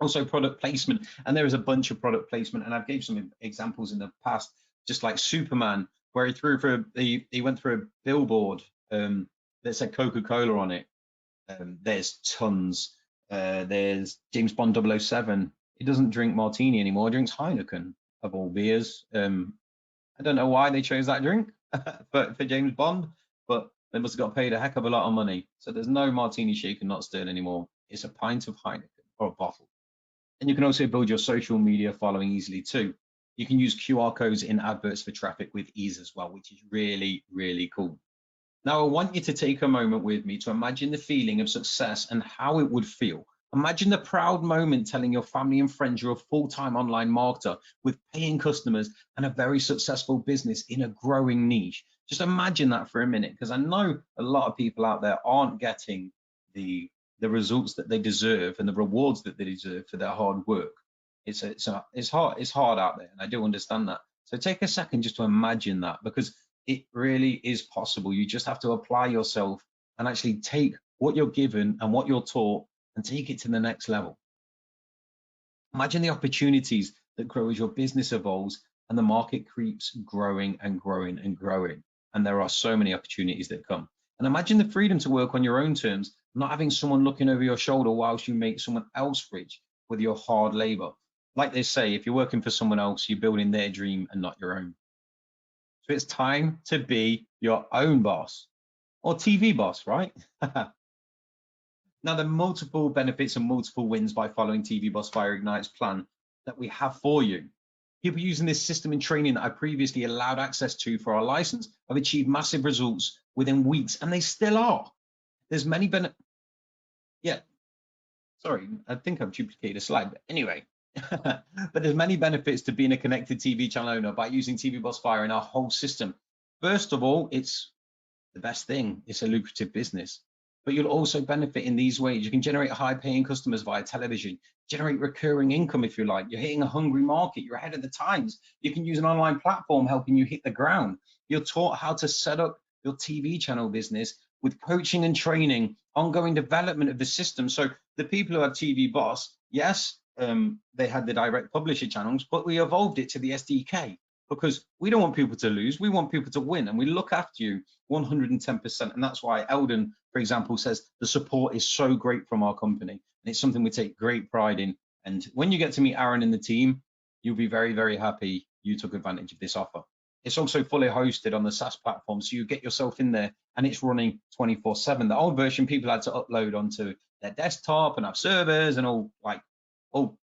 Also product placement, and there is a bunch of product placement, and I've gave some examples in the past, just like Superman, where he went through a billboard that said Coca-Cola on it. There's tons. There's James Bond 007. He doesn't drink martini anymore, he drinks Heineken of all beers. I don't know why they chose that drink for James Bond, but they must have got paid a heck of a lot of money. So there's no martini shaken, not stirred anymore. It's a pint of Heineken or a bottle. And you can also build your social media following easily too. You can use QR codes in adverts for traffic with ease as well, which is really, really cool. Now, I want you to take a moment with me to imagine the feeling of success and how it would feel. Imagine the proud moment telling your family and friends you're a full-time online marketer with paying customers and a very successful business in a growing niche. Just imagine that for a minute, because I know a lot of people out there aren't getting the results that they deserve and the rewards that they deserve for their hard work. It's hard out there, and I do understand that. So take a second just to imagine that, because it really is possible. You just have to apply yourself and actually take what you're given and what you're taught and take it to the next level. Imagine the opportunities that grow as your business evolves and the market keeps growing and growing and growing. And there are so many opportunities that come. And imagine the freedom to work on your own terms, not having someone looking over your shoulder whilst you make someone else rich with your hard labor. Like they say, if you're working for someone else, you're building their dream and not your own. So it's time to be your own boss, or TV boss, right? Now, there are multiple benefits and multiple wins by following TVBoss Fire Ignite's plan. that we have for you. People using this system in training that I previously allowed access to for our license have achieved massive results within weeks, and they still are. There's many benefits. Yeah, sorry, I think I've duplicated a slide, but anyway. But there's many benefits to being a connected TV channel owner by using TVBoss Fire in our whole system. First of all, it's the best thing. It's a lucrative business, but you'll also benefit in these ways. You can generate high-paying customers via television, generate recurring income if you like. You're hitting a hungry market. You're ahead of the times. You can use an online platform helping you hit the ground. You're taught how to set up your TV channel business with coaching and training, ongoing development of the system. So the people who have TV Boss, yes, they had the direct publisher channels, but we evolved it to the SDK because we don't want people to lose. We want people to win, and we look after you 110%. And that's why Eldon, for example, says the support is so great from our company, and it's something we take great pride in. And when you get to meet Aaron and the team, you'll be very, very happy you took advantage of this offer. It's also fully hosted on the SaaS platform, so you get yourself in there and it's running 24/7. The old version, people had to upload onto their desktop and have servers and all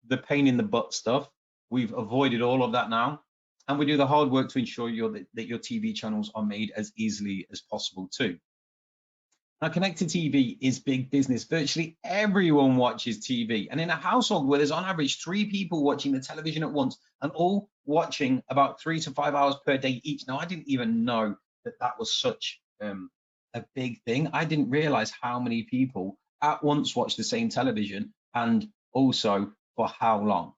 the pain in the butt stuff. We've avoided all of that now, and we do the hard work to ensure that your TV channels are made as easily as possible too. Now, connected TV is big business. Virtually everyone watches TV, and in a household where there's on average 3 people watching the television at once and all watching about 3 to 5 hours per day each. Now, I didn't even know that that was such a big thing. I didn't realize how many people at once watch the same television, and also for how long.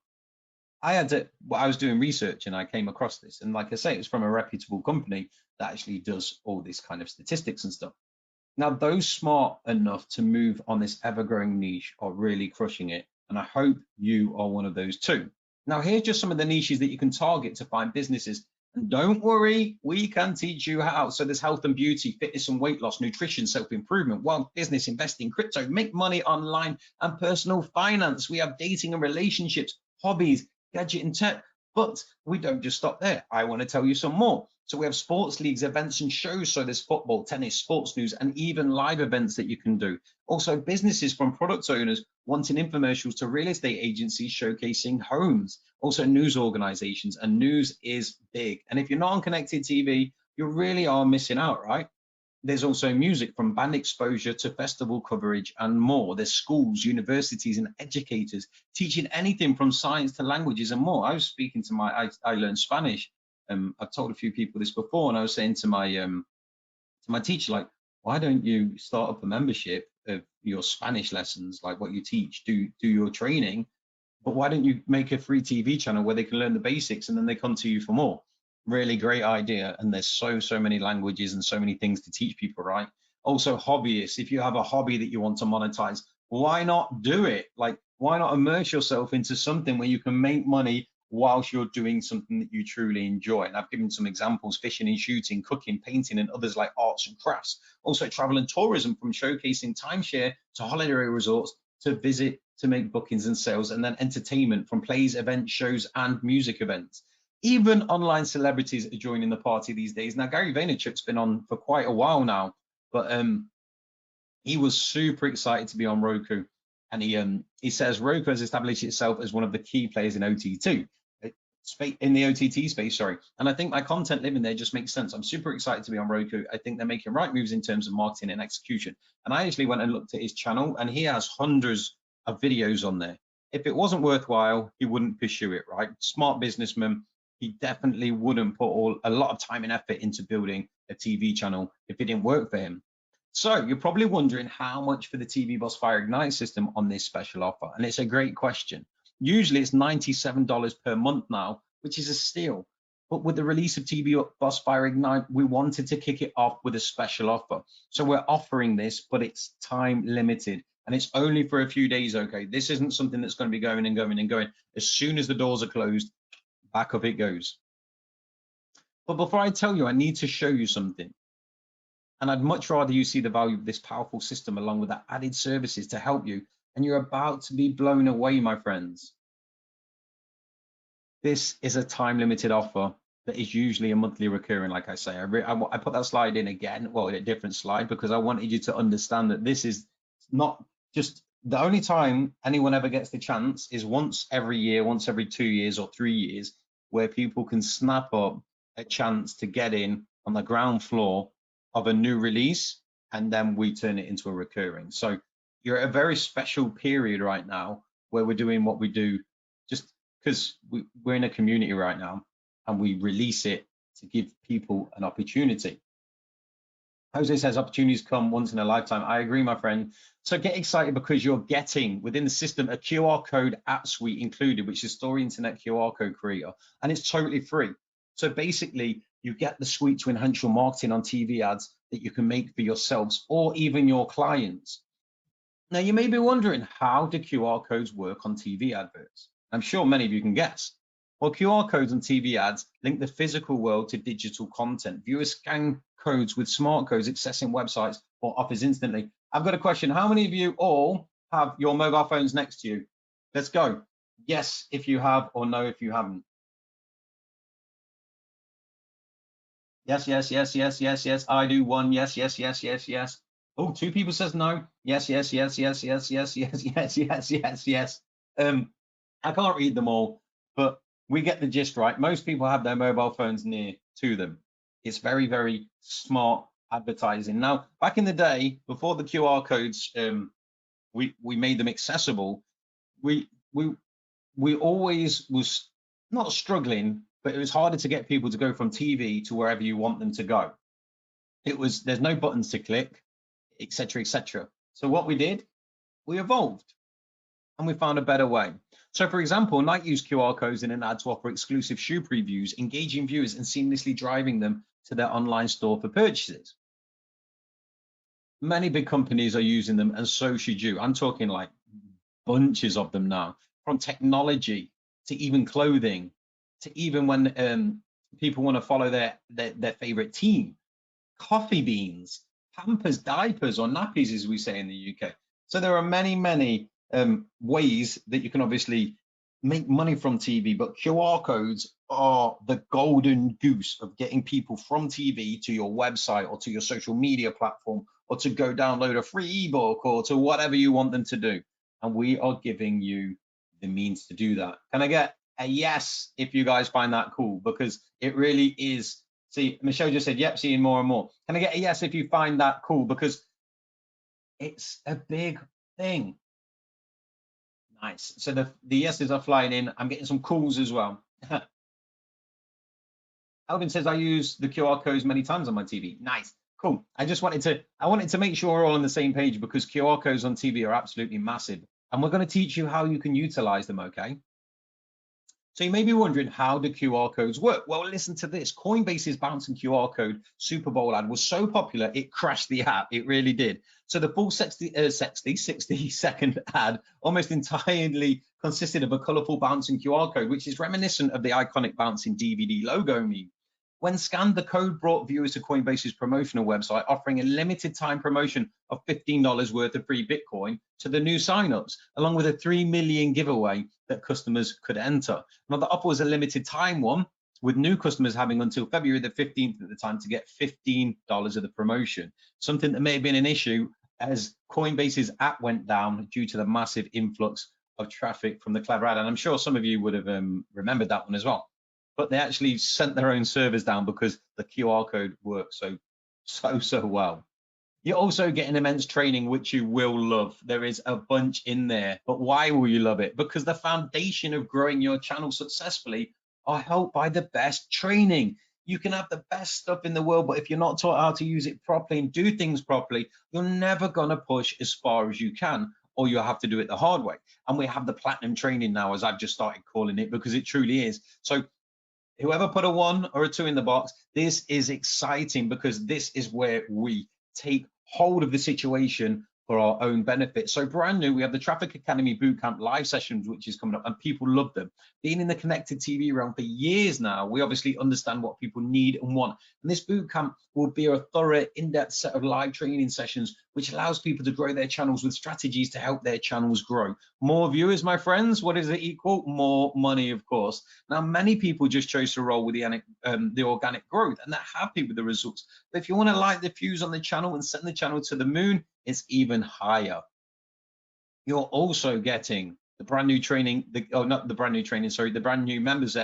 I was doing research and I came across this, and like I say, it's from a reputable company that actually does all this kind of statistics and stuff. Now, those smart enough to move on this ever-growing niche are really crushing it, and I hope you are one of those too. Now, here's just some of the niches that you can target to find businesses. And don't worry, we can teach you how. So there's health and beauty, fitness and weight loss, nutrition, self-improvement, wealth, business, investing, crypto, make money online, and personal finance. We have dating and relationships, hobbies, gadget and tech, but we don't just stop there. I want to tell you some more. So we have sports leagues, events and shows. So there's football, tennis, sports news, and even live events that you can do. Also businesses, from product owners wanting infomercials to real estate agencies showcasing homes. Also news organizations, and news is big. And if you're not on connected TV, you really are missing out, right? There's also music, from band exposure to festival coverage and more. There's schools, universities, and educators teaching anything from science to languages and more. I was speaking to I learned Spanish. I've told a few people this before, and I was saying to my teacher, like, why don't you start up a membership of your Spanish lessons, like what you teach, do your training, but why don't you make a free TV channel where they can learn the basics and then they come to you for more? Really great idea. And there's so many languages and so many things to teach people, right? Also hobbyists, if you have a hobby that you want to monetize, why not do it? Like, why not immerse yourself into something where you can make money whilst you're doing something that you truly enjoy? And I've given some examples: fishing and shooting, cooking, painting, and others like arts and crafts. Also travel and tourism, from showcasing timeshare to holiday resorts to visit to make bookings and sales, and then entertainment, from plays, events, shows, and music events. Even online celebrities are joining the party these days. Now, Gary Vaynerchuk's been on for quite a while now, but he was super excited to be on Roku, and he says Roku has established itself as one of the key players in OTT, in the OTT space, sorry. And I think my content living there just makes sense. I'm super excited to be on Roku. I think they're making right moves in terms of marketing and execution. And I actually went and looked at his channel, and he has hundreds of videos on there. If it wasn't worthwhile, he wouldn't pursue it, right? Smart businessman. He definitely wouldn't put a lot of time and effort into building a TV channel if it didn't work for him. So you're probably wondering how much for the TVBoss Fire Ignite system on this special offer. And it's a great question. Usually it's $97 per month now, which is a steal. But with the release of TVBoss Fire Ignite, we wanted to kick it off with a special offer. So we're offering this, but it's time limited. And it's only for a few days, okay? This isn't something that's going to be going and going and going. As soon as the doors are closed, back up it goes. But before I tell you, I need to show you something. And I'd much rather you see the value of this powerful system along with the added services to help you. And you're about to be blown away, my friends. This is a time-limited offer that is usually a monthly recurring, like I say. I put that slide in again, well, in a different slide, because I wanted you to understand that this is not just The only time anyone ever gets the chance is once every year, once every 2 years or 3 years, where people can snap up a chance to get in on the ground floor of a new release, and then we turn it into a recurring. So you're at a very special period right now where we're doing what we do just because we're in a community right now, and we release it to give people an opportunity. Jose says opportunities come once in a lifetime. I agree, my friend. So get excited because you're getting within the system a QR code app suite included, which is Story Internet QR code creator, and it's totally free. So basically, you get the suite to enhance your marketing on TV ads that you can make for yourselves or even your clients. Now, you may be wondering, how do QR codes work on TV adverts? I'm sure many of you can guess. Well, QR codes on TV ads link the physical world to digital content. Viewers scan codes with smart codes accessing websites or offers instantly. I've got a question. How many of you all have your mobile phones next to you? Let's go. Yes, if you have, or no, if you haven't. Yes, yes, yes, yes, yes, yes. I do one. Yes, yes, yes, yes, yes. Oh, 2 people says no. Yes, yes, yes, yes, yes, yes, yes, yes, yes, yes, yes. I can't read them all, but we get the gist, right? Most people have their mobile phones near to them. It's very, very smart advertising. Now, back in the day, before the QR codes, we made them accessible. We always was not struggling, but it was harder to get people to go from TV to wherever you want them to go. There's no buttons to click, etc., etc. So what we did, we evolved and we found a better way. So for example, Nike used QR codes in an ad to offer exclusive shoe previews, engaging viewers and seamlessly driving them to their online store for purchases. Many big companies are using them, and so should you. I'm talking like bunches of them now, from technology to even clothing, to even when people want to follow their favorite team, coffee beans, Pampers, diapers, or nappies, as we say in the UK. So there are many, many ways that you can obviously make money from TV, but QR codes are the golden goose of getting people from TV to your website or to your social media platform, or to go download a free ebook, or to whatever you want them to do. And we are giving you the means to do that. Can I get a yes if you guys find that cool? Because it really is. See, Michelle just said, yep, seeing more and more. Can I get a yes if you find that cool? Because it's a big thing. Nice. So the yeses are flying in. I'm getting some calls as well. Alvin says, I use the QR codes many times on my TV. Nice. Cool. I wanted to make sure we're all on the same page, because QR codes on TV are absolutely massive. And we're going to teach you how you can utilize them, okay? So you may be wondering, how do QR codes work? Well, listen to this. Coinbase's bouncing QR code Super Bowl ad was so popular, it crashed the app. It really did. So the full 60-second ad almost entirely consisted of a colorful bouncing QR code, which is reminiscent of the iconic bouncing DVD logo meme. When scanned, the code brought viewers to Coinbase's promotional website, offering a limited time promotion of $15 worth of free Bitcoin to the new signups, along with a 3 million giveaway that customers could enter. Now, the offer was a limited time one, with new customers having until February the 15th at the time to get $15 of the promotion, something that may have been an issue as Coinbase's app went down due to the massive influx of traffic from the clever ad. And I'm sure some of you would have remembered that one as well. But they actually sent their own servers down because the QR code works so well. You're also getting immense training, which you will love. There is a bunch in there. But why will you love it? Because the foundation of growing your channel successfully are helped by the best training. You can have the best stuff in the world, but if you're not taught how to use it properly and do things properly, you're never going to push as far as you can, or you'll have to do it the hard way. And we have the platinum training now, as I've just started calling it, because it truly is. So whoever put a 1 or a 2 in the box, this is exciting, because this is where we take hold of the situation for our own benefit. So brand new, we have the Traffic Academy Bootcamp live sessions, which is coming up, and people love them. Being in the connected TV realm for years now, we obviously understand what people need and want. And this bootcamp will be a thorough, in-depth set of live training sessions, which allows people to grow their channels with strategies to help their channels grow. More viewers, my friends, what does it equal? More money, of course. Now, many people just chose to roll with the organic growth, and they're happy with the results. But if you want to light the fuse on the channel and send the channel to the moon, it's even higher. You're also getting the brand new training, not the brand new training, sorry, the brand new members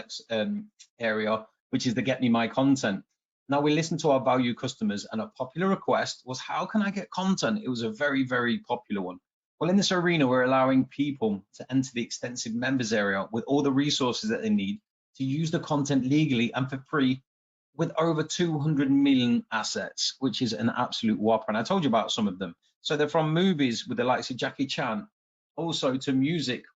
area, which is the Get Me My Content. Now, we listened to our value customers, and a popular request was, how can I get content? It was a very, very popular one. Well, in this arena, we're allowing people to enter the extensive members area with all the resources that they need to use the content legally and for free, with over 200 million assets, which is an absolute whopper. And I told you about some of them. So they're from movies with the likes of Jackie Chan, also to music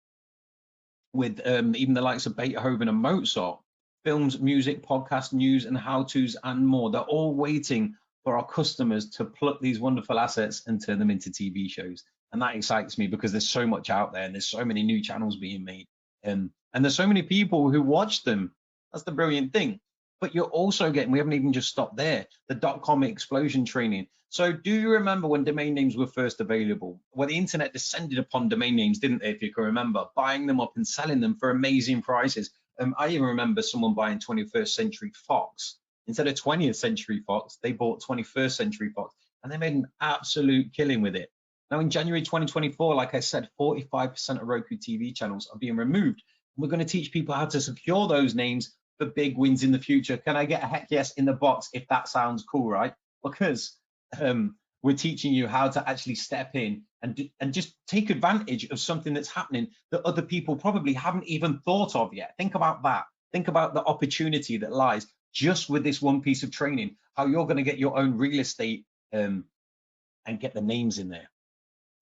with even the likes of Beethoven and Mozart, films, music, podcast, news, and how-tos, and more. They're all waiting for our customers to pluck these wonderful assets and turn them into TV shows. And that excites me because there's so much out there, and there's so many new channels being made. And there's so many people who watch them. That's the brilliant thing. But you're also getting, we haven't even just stopped there, the .com explosion training. So do you remember when domain names were first available? Well, the internet descended upon domain names, didn't they, if you can remember, buying them up and selling them for amazing prices. I even remember someone buying 21st Century Fox. Instead of 20th Century Fox, they bought 21st Century Fox, and they made an absolute killing with it. Now, in January 2024, like I said, 45% of Roku TV channels are being removed. We're going to teach people how to secure those names for big wins in the future. Can I get a heck yes in the box if that sounds cool, right? Because we're teaching you how to actually step in and just take advantage of something that's happening that other people probably haven't even thought of yet. Think about that. Think about the opportunity that lies just with this one piece of training, how you're going to get your own real estate and get the names in there.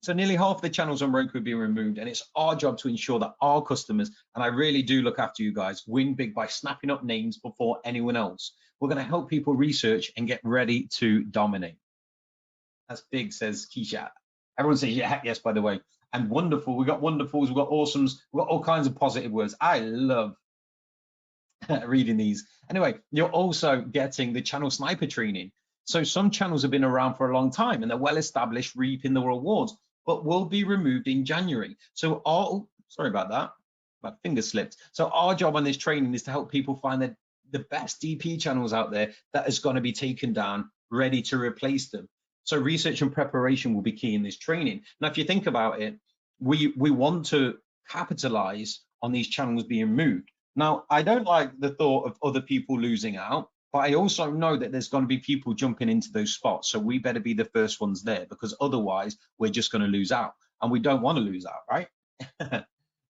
So nearly half of the channels on Roku are being removed, and it's our job to ensure that our customers, and I really do look after you guys, win big by snapping up names before anyone else. We're going to help people research and get ready to dominate. That's big, says Keisha. Everyone says, yeah, heck yes, by the way. And wonderful. We've got wonderfuls, we've got awesomes, we've got all kinds of positive words. I love reading these. Anyway, you're also getting the channel sniper training. So some channels have been around for a long time and they're well established, reaping the rewards, but will be removed in January. So sorry about that, my finger slipped. So our job on this training is to help people find the best DP channels out there that is going to be taken down, ready to replace them. So research and preparation will be key in this training. Now, if you think about it, we want to capitalize on these channels being moved. Now, I don't like the thought of other people losing out, but I also know that there's going to be people jumping into those spots. So we better be the first ones there, because otherwise we're just going to lose out, and we don't want to lose out, right?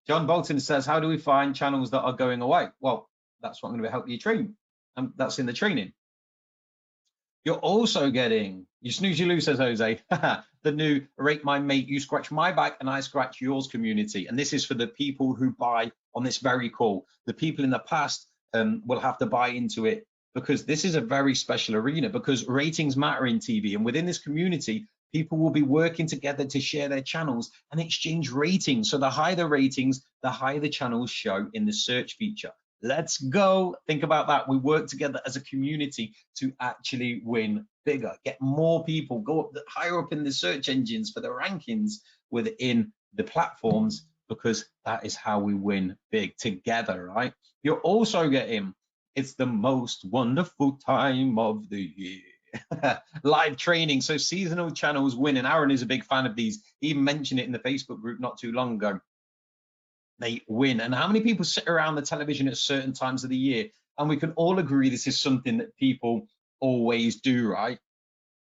John Bolton says, how do we find channels that are going away? Well, that's what I'm going to help you train. And that's in the training. You're also getting, you snooze, you lose, says Jose, the new Rate My Mate, You Scratch My Back and I Scratch Yours community. And this is for the people who buy on this very call. The people in the past will have to buy into it, because this is a very special arena, because ratings matter in TV. And within this community, people will be working together to share their channels and exchange ratings. So the higher the ratings, the higher the channels show in the search feature. Let's go. Think about that. We work together as a community to actually win bigger, get more people, go up higher up in the search engines for the rankings within the platforms, because that is how we win big together, right? You're also getting, it's the most wonderful time of the year. Live training. So seasonal channels win, and Aaron is a big fan of these. He even mentioned it in the Facebook group not too long ago. They win. And how many people sit around the television at certain times of the year? And we can all agree this is something that people always do, right?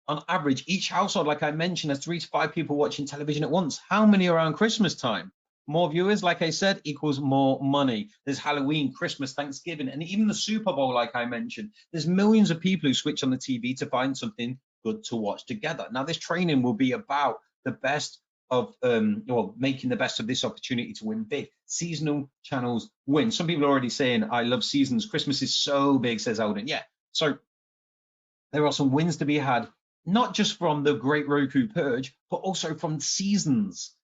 On average, each household, like I mentioned, has 3 to 5 people watching television at once. How many around Christmas time? More viewers, like I said, equals more money. There's Halloween, Christmas, Thanksgiving, and even the Super Bowl, like I mentioned. There's millions of people who switch on the TV to find something good to watch together. Now, this training will be about the best of making the best of this opportunity to win big. Seasonal channels win. Some people are already saying, I love seasons. Christmas is so big, says Alden. Yeah, so there are some wins to be had, not just from the Great Roku Purge, but also from seasons.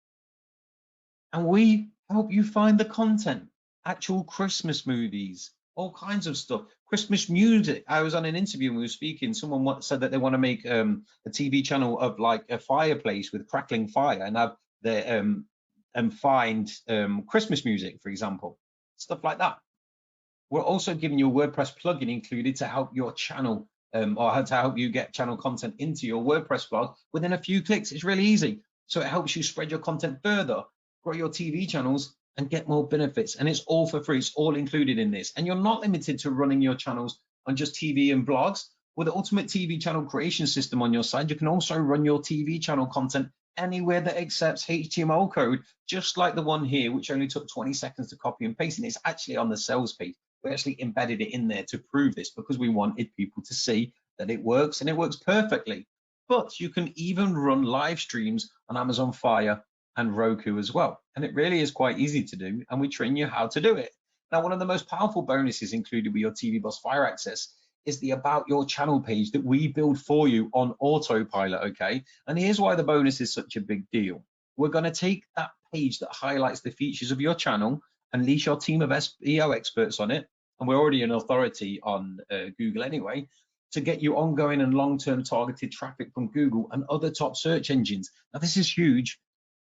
And we help you find the content, actual Christmas movies, all kinds of stuff. Christmas music. I was on an interview and we were speaking. Someone said that they want to make a TV channel of like a fireplace with crackling fire and have the find Christmas music, for example, stuff like that. We're also giving you a WordPress plugin included to help your channel or how to help you get channel content into your WordPress blog within a few clicks. It's really easy. So it helps you spread your content further grow your TV channels, and get more benefits. And it's all for free. It's all included in this. And you're not limited to running your channels on just TV and blogs. With the Ultimate TV Channel Creation System on your side, you can also run your TV channel content anywhere that accepts HTML code, just like the one here, which only took 20 seconds to copy and paste. And it's actually on the sales page. We actually embedded it in there to prove this because we wanted people to see that it works, and it works perfectly. But you can even run live streams on Amazon Fire and Roku as well. And it really is quite easy to do, and we train you how to do it. Now, one of the most powerful bonuses included with your TVBoss Fire access is the About Your Channel page that we build for you on autopilot, okay? And here's why the bonus is such a big deal. We're gonna take that page that highlights the features of your channel, unleash your team of SEO experts on it, and we're already an authority on Google anyway, to get you ongoing and long-term targeted traffic from Google and other top search engines. Now, this is huge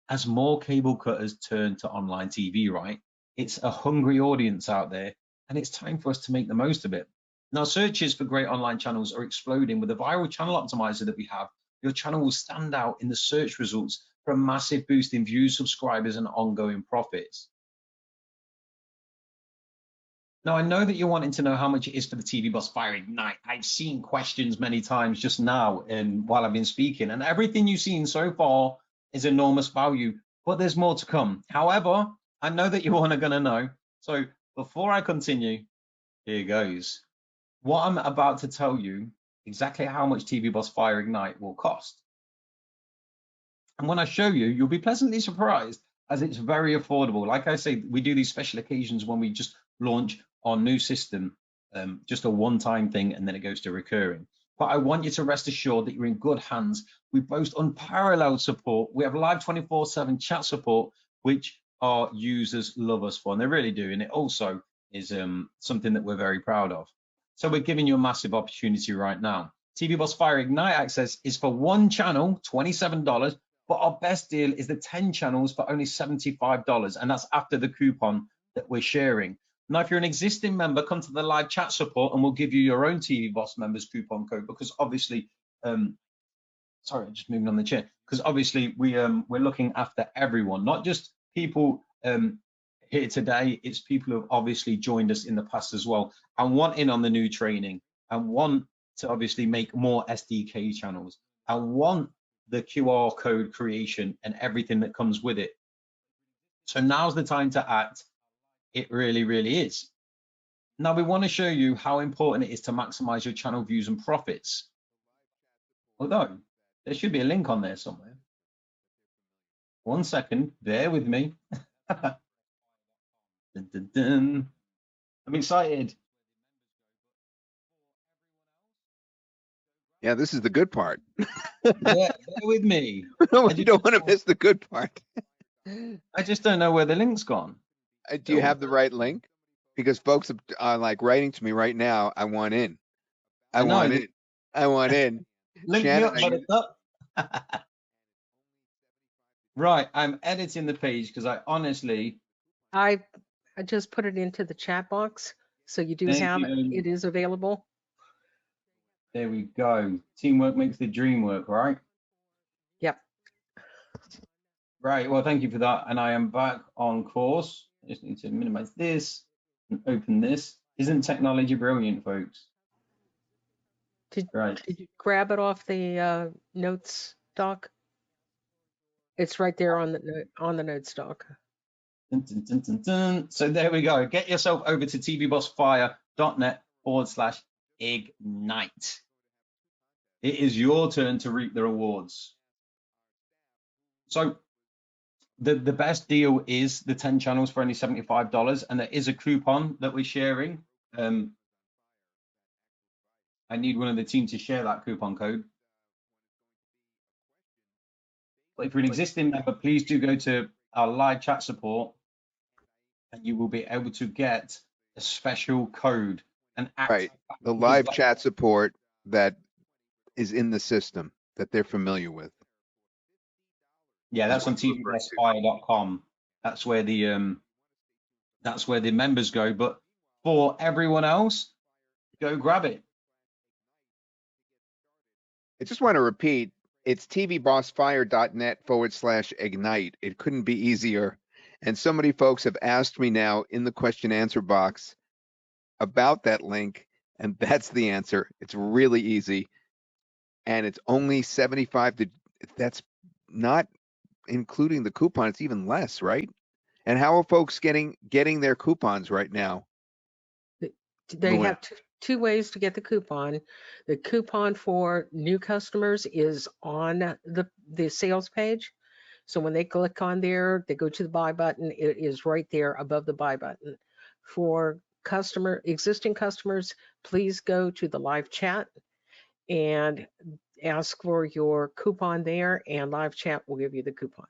as more cable cutters turn to online TV, right? It's a hungry audience out there, and it's time for us to make the most of it. Now, searches for great online channels are exploding. With the viral channel optimizer that we have, your channel will stand out in the search results for a massive boost in views, subscribers, and ongoing profits. Now, I know that you're wanting to know how much it is for the TVBoss Fire Ignite. I've seen questions many times just now and while I've been speaking, and everything you've seen so far is enormous value, but there's more to come. However, I know that you want to gonna know. So before I continue, here goes. What I'm about to tell you exactly how much TVBoss Fire Ignite will cost. And when I show you, you'll be pleasantly surprised, as it's very affordable. Like I say, we do these special occasions when we just launch our new system, just a one-time thing, and then it goes to recurring. But I want you to rest assured that you're in good hands. We boast unparalleled support. We have live 24/7 chat support, which our users love us for, and they really do. And it also is something that we're very proud of. So we're giving you a massive opportunity right now. TVBoss Fire Ignite access is for one channel, $27, but our best deal is the 10 channels for only $75, and that's after the coupon that we're sharing. Now, if you're an existing member, come to the live chat support and we'll give you your own TVBoss members coupon code, because obviously, sorry, I'm just moving on the chair, because obviously we're looking after everyone, not just people here today. It's people who have obviously joined us in the past as well and want in on the new training and want to obviously make more SDK channels and want the QR code creation and everything that comes with it. So now's the time to act. It really, really is. Now we want to show you how important it is to maximize your channel views and profits. Although there should be a link on there somewhere. One second, bear with me. Dun, dun, dun. I'm excited. Yeah, this is the good part. Yeah, bear with me. You don't want to miss the good part. I just don't know where the link's gone. Do you have the right link? Because folks are like writing to me right now. I want in. I want in. I want in. Link Shannon, me up, up. Right, I'm editing the page because I honestly. I just put it into the chat box, so you do have it. It is available. There we go. Teamwork makes the dream work, right? Yep. Right, well, thank you for that. And I am back on course. I just need to minimize this and open this. Isn't technology brilliant, folks? Did right. Did you grab it off the notes doc? It's right there on the notes doc. Dun, dun, dun, dun, dun. So there we go. Get yourself over to tvbossfire.net/ignite. It is your turn to reap the rewards. So the best deal is the 10 channels for only $75, and there is a coupon that we're sharing. I need one of the team to share that coupon code. But if you're an existing member, please do go to our live chat support, and you will be able to get a special code. Right, the live chat support that is in the system that they're familiar with. Yeah, that's on tvbossfire.com. That's where the members go. But for everyone else, go grab it. I just want to repeat, it's tvbossfire.net/ignite. It couldn't be easier And so many folks have asked me now in the question answer box about that link, and that's the answer. It's really easy, and it's only 75 to, that's not including the coupon, it's even less, right? And how are folks getting their coupons right now? They Luann? have two ways to get the coupon. The coupon for new customers is on the sales page. So when they click on there, they go to the buy button. It is right there above the buy button. For existing customers, please go to the live chat and ask for your coupon there, and live chat will give you the coupon.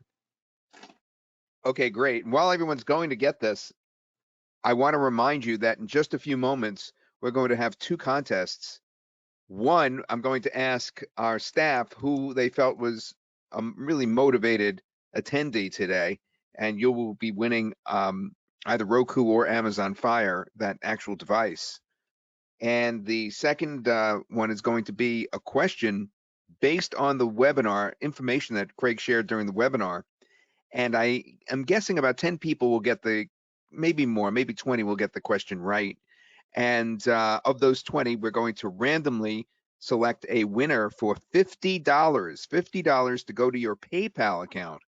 Okay, great. And while everyone's going to get this, I want to remind you that in just a few moments, we're going to have two contests. One, I'm going to ask our staff who they felt was a really motivated attendee today, and you will be winning either Roku or Amazon Fire, that actual device. And the second one is going to be a question based on the webinar information that Craig shared during the webinar. And I am guessing about 10 people will get maybe more, maybe 20 will get the question right. And of those 20, we're going to randomly select a winner for $50 to go to your PayPal account.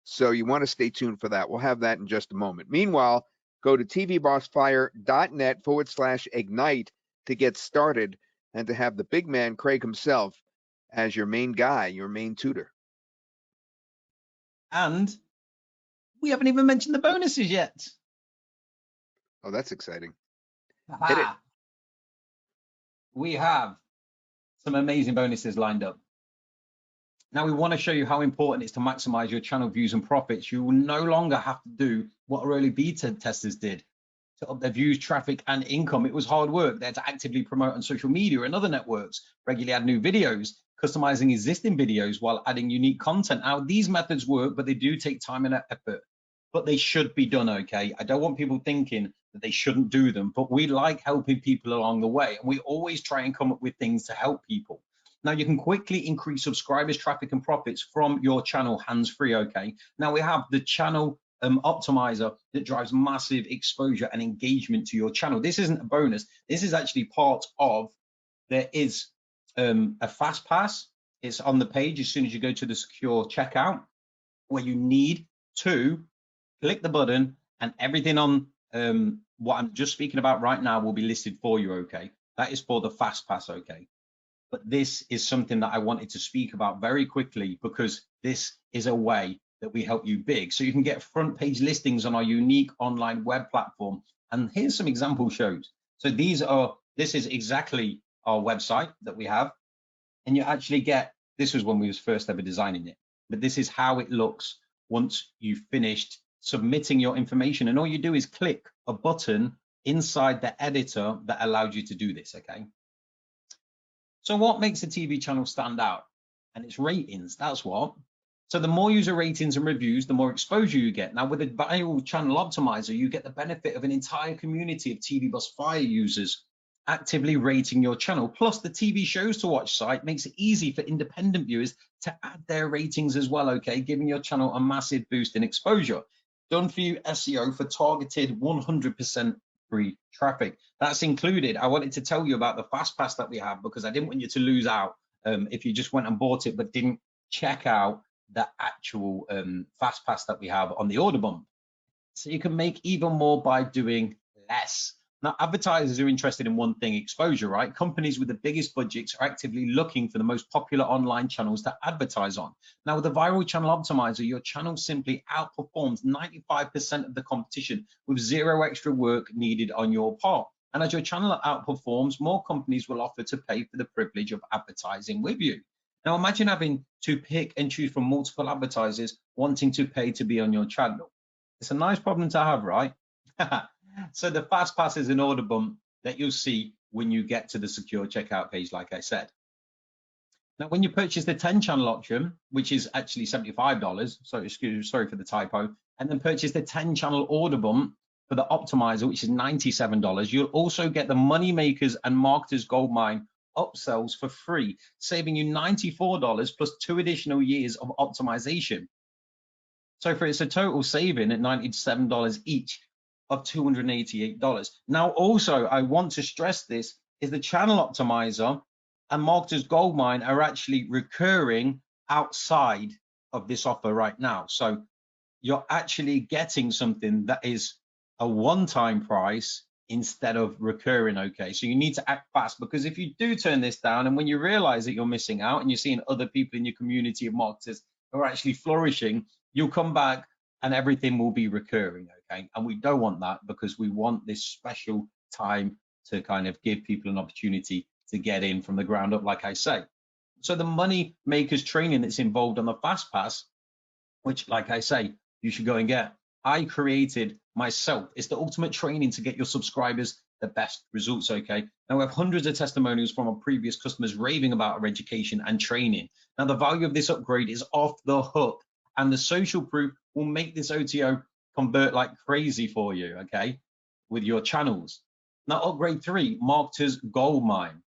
So you want to stay tuned for that. We'll have that in just a moment. Meanwhile, go to tvbossfire.net/ignite to get started and to have the big man, Craig himself, as your main guy, your main tutor. And we haven't even mentioned the bonuses yet. Oh, that's exciting. Aha. Hit it. We have some amazing bonuses lined up. Now we want to show you how important it is to maximize your channel views and profits. You will no longer have to do what early beta testers did to up their views, traffic, and income. It was hard work. They had to actively promote on social media and other networks, regularly add new videos, customizing existing videos while adding unique content. Now these methods work, but they do take time and effort, but they should be done, okay? I don't want people thinking that they shouldn't do them, but we like helping people along the way, and we always try and come up with things to help people. Now you can quickly increase subscribers, traffic, and profits from your channel hands-free, okay? Now we have the channel optimizer that drives massive exposure and engagement to your channel. This isn't a bonus. This is actually part of, there is a Fastpass. It's on the page as soon as you go to the secure checkout, where you need to click the button and everything on what I'm just speaking about right now will be listed for you, okay? That is for the Fastpass, okay? But this is something that I wanted to speak about very quickly because this is a way that we help you big. So you can get front page listings on our unique online web platform. And here's some example shows. So this is exactly our website that we have. And you actually get, this was when we was first ever designing it, but this is how it looks once you've finished submitting your information. And all you do is click a button inside the editor that allows you to do this, okay? So what makes a TV channel stand out? And it's ratings, that's what. So the more user ratings and reviews, the more exposure you get. Now with a viral channel optimizer, you get the benefit of an entire community of TVBoss Fire users actively rating your channel. Plus the TV shows to watch site makes it easy for independent viewers to add their ratings as well, okay? Giving your channel a massive boost in exposure. Done for you SEO for targeted 100% free traffic. That's included. I wanted to tell you about the Fastpass that we have because I didn't want you to lose out if you just went and bought it but didn't check out the actual Fastpass that we have on the order bump. So you can make even more by doing less. Now, advertisers are interested in one thing, exposure, right? Companies with the biggest budgets are actively looking for the most popular online channels to advertise on. Now, with the viral channel optimizer, your channel simply outperforms 95% of the competition with zero extra work needed on your part. And as your channel outperforms, more companies will offer to pay for the privilege of advertising with you. Now, imagine having to pick and choose from multiple advertisers wanting to pay to be on your channel. It's a nice problem to have, right? So the Fastpass is an order bump that you'll see when you get to the secure checkout page, like I said. Now, when you purchase the 10 channel option, which is actually $75, so sorry for the typo, and then purchase the 10 channel order bump for the optimizer, which is $97, you'll also get the money makers and marketers Goldmine upsells for free, saving you $94 plus 2 additional years of optimization. So it's a total saving at $97 each of $288. Now, also, I want to stress this is the channel optimizer and Marketers Goldmine are actually recurring outside of this offer right now. So you're actually getting something that is a one-time price instead of recurring. Okay, so you need to act fast, because if you do turn this down and when you realize that you're missing out and you're seeing other people in your community of marketers who are actually flourishing, you'll come back and everything will be recurring. Okay, and we don't want that, because we want this special time to kind of give people an opportunity to get in from the ground up, like I say. So the money makers training that's involved on the Fastpass, which, like I say, you should go and get, I created myself. It's the ultimate training to get your subscribers the best results. Okay, now we have hundreds of testimonials from our previous customers raving about our education and training. Now the value of this upgrade is off the hook, and the social proof will make this OTO convert like crazy for you, okay, with your channels. Now upgrade 3, Marketers Goldmine.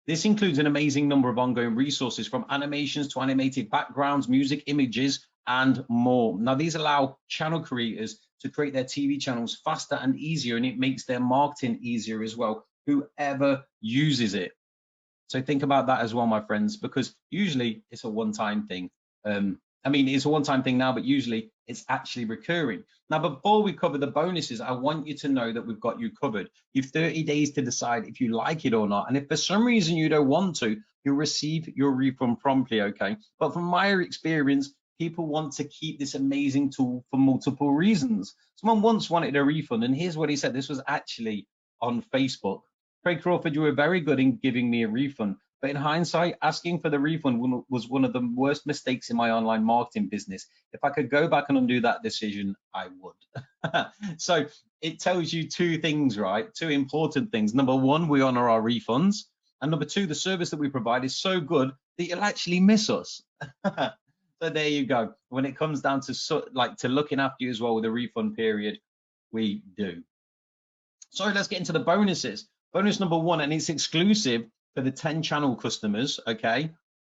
This includes an amazing number of ongoing resources, from animations to animated backgrounds, music, images, and more. Now, these allow channel creators to create their TV channels faster and easier, and it makes their marketing easier as well, whoever uses it. So think about that as well, my friends, because usually it's a one-time thing. I mean, it's a one-time thing now, but usually it's actually recurring. Now, before we cover the bonuses, I want you to know that we've got you covered. You've 30 days to decide if you like it or not. And if for some reason you don't want to, you'll receive your refund promptly, okay? But from my experience, people want to keep this amazing tool for multiple reasons. Someone once wanted a refund, and here's what he said. This was actually on Facebook. Craig Crawford, you were very good in giving me a refund. But in hindsight, asking for the refund was one of the worst mistakes in my online marketing business. If I could go back and undo that decision, I would. So it tells you two things, right? Two important things. Number one, we honor our refunds. And number two, the service that we provide is so good that you'll actually miss us. So there you go. When it comes down to looking after you as well with a refund period, we do. So let's get into the bonuses. Bonus number 1, and it's exclusive for the 10 channel customers, okay?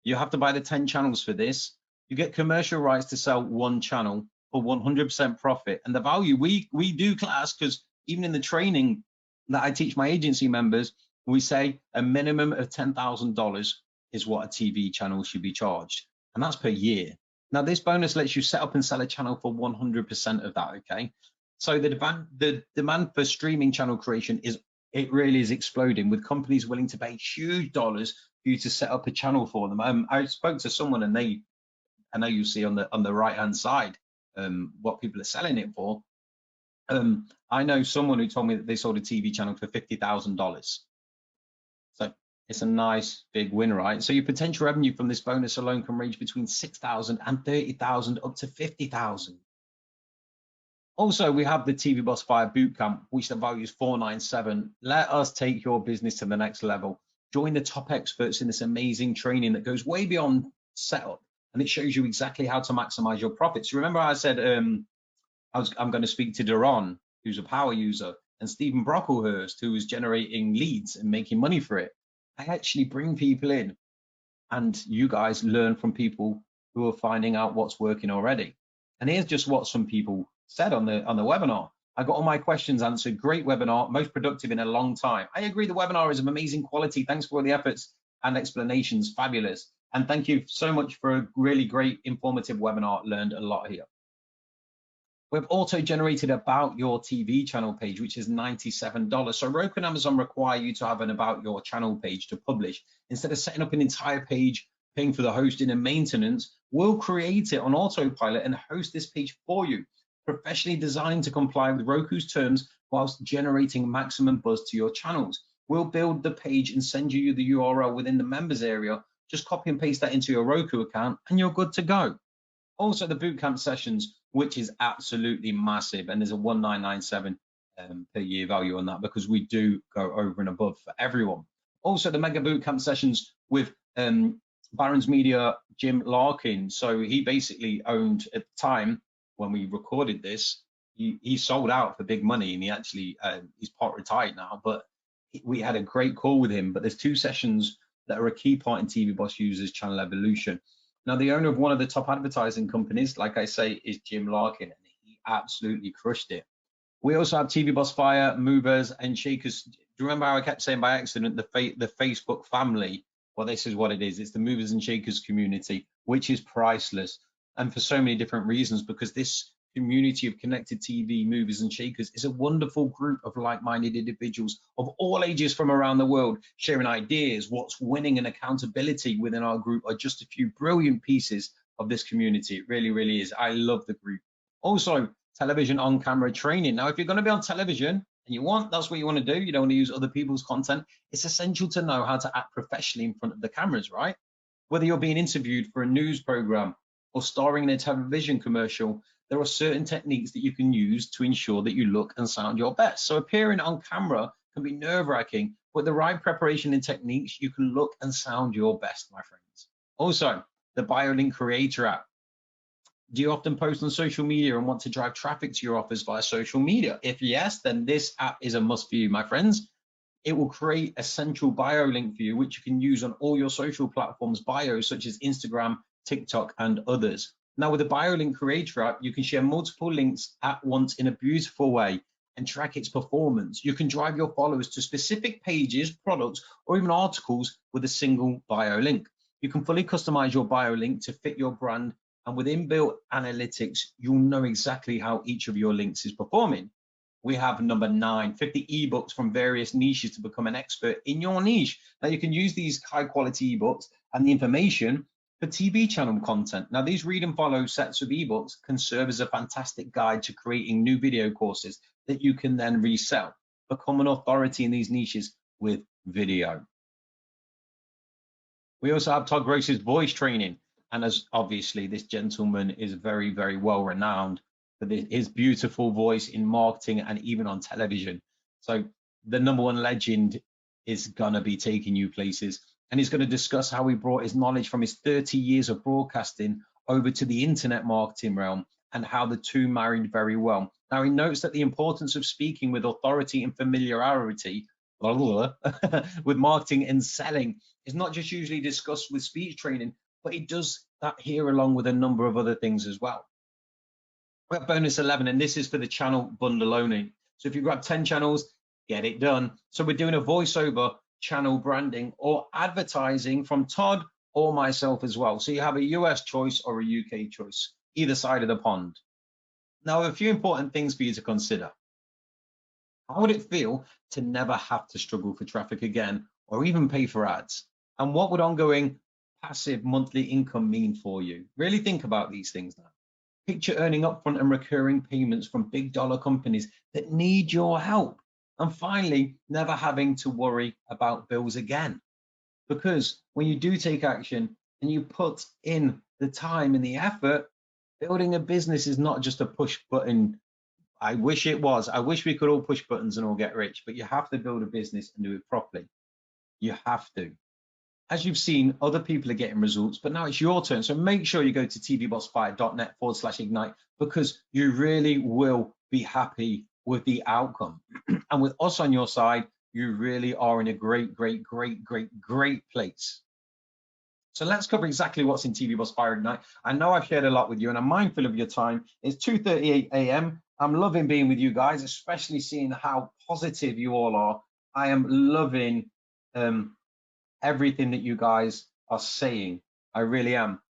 You have to buy the 10 channels for this. You get commercial rights to sell one channel for 100% profit. And the value we do class, because even in the training that I teach my agency members, we say a minimum of $10,000 is what a TV channel should be charged. And that's per year. Now, this bonus lets you set up and sell a channel for 100% of that, okay? So the demand for streaming channel creation it really is exploding, with companies willing to pay huge dollars for you to set up a channel for them. I spoke to someone, and I know you see on the right hand side what people are selling it for. I know someone who told me that they sold a TV channel for $50,000. So it's a nice big win, right? So your potential revenue from this bonus alone can range between $6,000 and $30,000 up to $50,000. Also, we have the TVBoss Fire Bootcamp, which the value is $497. Let us take your business to the next level. Join the top experts in this amazing training that goes way beyond setup, and it shows you exactly how to maximize your profits. Remember I said I'm going to speak to Daron, who's a power user, and Stephen Brocklehurst, who is generating leads and making money for it. I actually bring people in, and you guys learn from people who are finding out what's working already. And here's just what some people said on the webinar. I got all my questions answered. Great webinar, most productive in a long time. I agree, the webinar is of amazing quality. Thanks for all the efforts and explanations, fabulous. And thank you so much for a really great informative webinar. Learned a lot here. We've auto-generated about your TV channel page, which is $97. So Roku and Amazon require you to have an about your channel page to publish. Instead of setting up an entire page, paying for the hosting and maintenance, we'll create it on autopilot and host this page for you, professionally designed to comply with Roku's terms whilst generating maximum buzz to your channels. We'll build the page and send you the URL within the members area. Just copy and paste that into your Roku account and you're good to go. Also, the bootcamp sessions, which is absolutely massive, and there's a $1997 per year value on that, because we do go over and above for everyone. Also, the mega bootcamp sessions with Barron's Media, Jim Larkin. So he basically owned, at the time when we recorded this, he sold out for big money, and he actually he's part retired now, but we had a great call with him. But there's 2 sessions that are a key part in TVBoss users channel evolution. Now, the owner of one of the top advertising companies, like I say, is Jim Larkin, and he absolutely crushed it. We also have TVBoss Fire, Movers, and Shakers. Do you remember how I kept saying by accident the Facebook family? Well, this is what it is. It's the Movers and Shakers community, which is priceless, and for so many different reasons, because this community of connected TV movers and shakers is a wonderful group of like-minded individuals of all ages from around the world, sharing ideas. What's winning and accountability within our group are just a few brilliant pieces of this community. It really, really is. I love the group. Also, television on camera training. Now, if you're going to be on television and that's what you want to do, you don't want to use other people's content, it's essential to know how to act professionally in front of the cameras, right? Whether you're being interviewed for a news program or starring in a television commercial, there are certain techniques that you can use to ensure that you look and sound your best. So appearing on camera can be nerve-wracking, but with the right preparation and techniques, you can look and sound your best, my friends. Also, the BioLink Creator app. Do you often post on social media and want to drive traffic to your offers via social media? If yes, then this app is a must for you, my friends. It will create a central bio link for you, which you can use on all your social platforms bios, such as Instagram, TikTok, and others. Now, with the BioLink Creator app, you can share multiple links at once in a beautiful way and track its performance. You can drive your followers to specific pages, products, or even articles with a single bio link. You can fully customize your bio link to fit your brand, and with inbuilt analytics, you'll know exactly how each of your links is performing. We have number 9, 50 ebooks from various niches to become an expert in your niche. Now, you can use these high quality ebooks and the information for TV channel content. Now, these read and follow sets of ebooks can serve as a fantastic guide to creating new video courses that you can then resell. Become an authority in these niches with video. We also have Todd Gross's voice training. And as obviously this gentleman is very, very well renowned for his beautiful voice in marketing and even on television. So the #1 legend is gonna be taking you places. And he's going to discuss how he brought his knowledge from his 30 years of broadcasting over to the internet marketing realm and how the two married very well. Now, he notes that the importance of speaking with authority and familiarity with marketing and selling is not just usually discussed with speech training, but he does that here along with a number of other things as well. We have bonus 11, and this is for the channel bundle only. So if you grab 10 channels, get it done. So we're doing a voiceover, channel branding, or advertising from Todd or myself as well. So you have a US choice or a UK choice, either side of the pond. Now, a few important things for you to consider. How would it feel to never have to struggle for traffic again or even pay for ads? And what would ongoing passive monthly income mean for you? Really think about these things now. Picture earning upfront and recurring payments from big dollar companies that need your help. And finally, never having to worry about bills again. Because when you do take action and you put in the time and the effort, building a business is not just a push button. I wish it was. I wish we could all push buttons and all get rich, but you have to build a business and do it properly. You have to. As you've seen, other people are getting results, but now it's your turn. So make sure you go to tvbossfire.net/ignite because you really will be happy with the outcome. And with us on your side, you really are in a great place. So let's cover exactly what's in TVBoss Fire Ignite. I know I've shared a lot with you and I'm mindful of your time. It's 2:38 a.m. I'm loving being with you guys, especially seeing how positive you all are. I am loving everything that you guys are saying. I really am.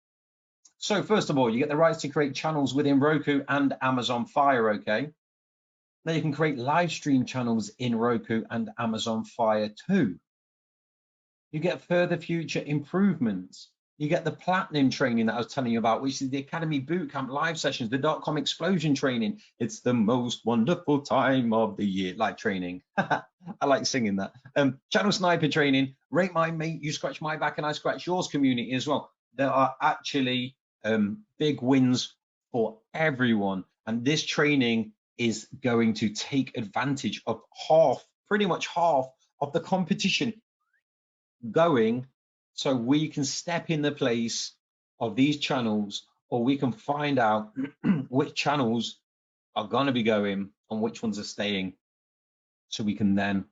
So first of all, you get the rights to create channels within Roku and Amazon Fire, okay? Now you can create live stream channels in Roku and Amazon Fire too. You get further future improvements. You get the platinum training that I was telling you about, which is the Academy Bootcamp live sessions, the .com explosion training. It's the most wonderful time of the year, live training. I like singing that. Channel sniper training, rate my mate, you scratch my back and I scratch yours community as well. There are actually big wins for everyone. And this training is going to take advantage of pretty much half of the competition going, so we can step in the place of these channels, or we can find out which channels are going to be going and which ones are staying, so we can then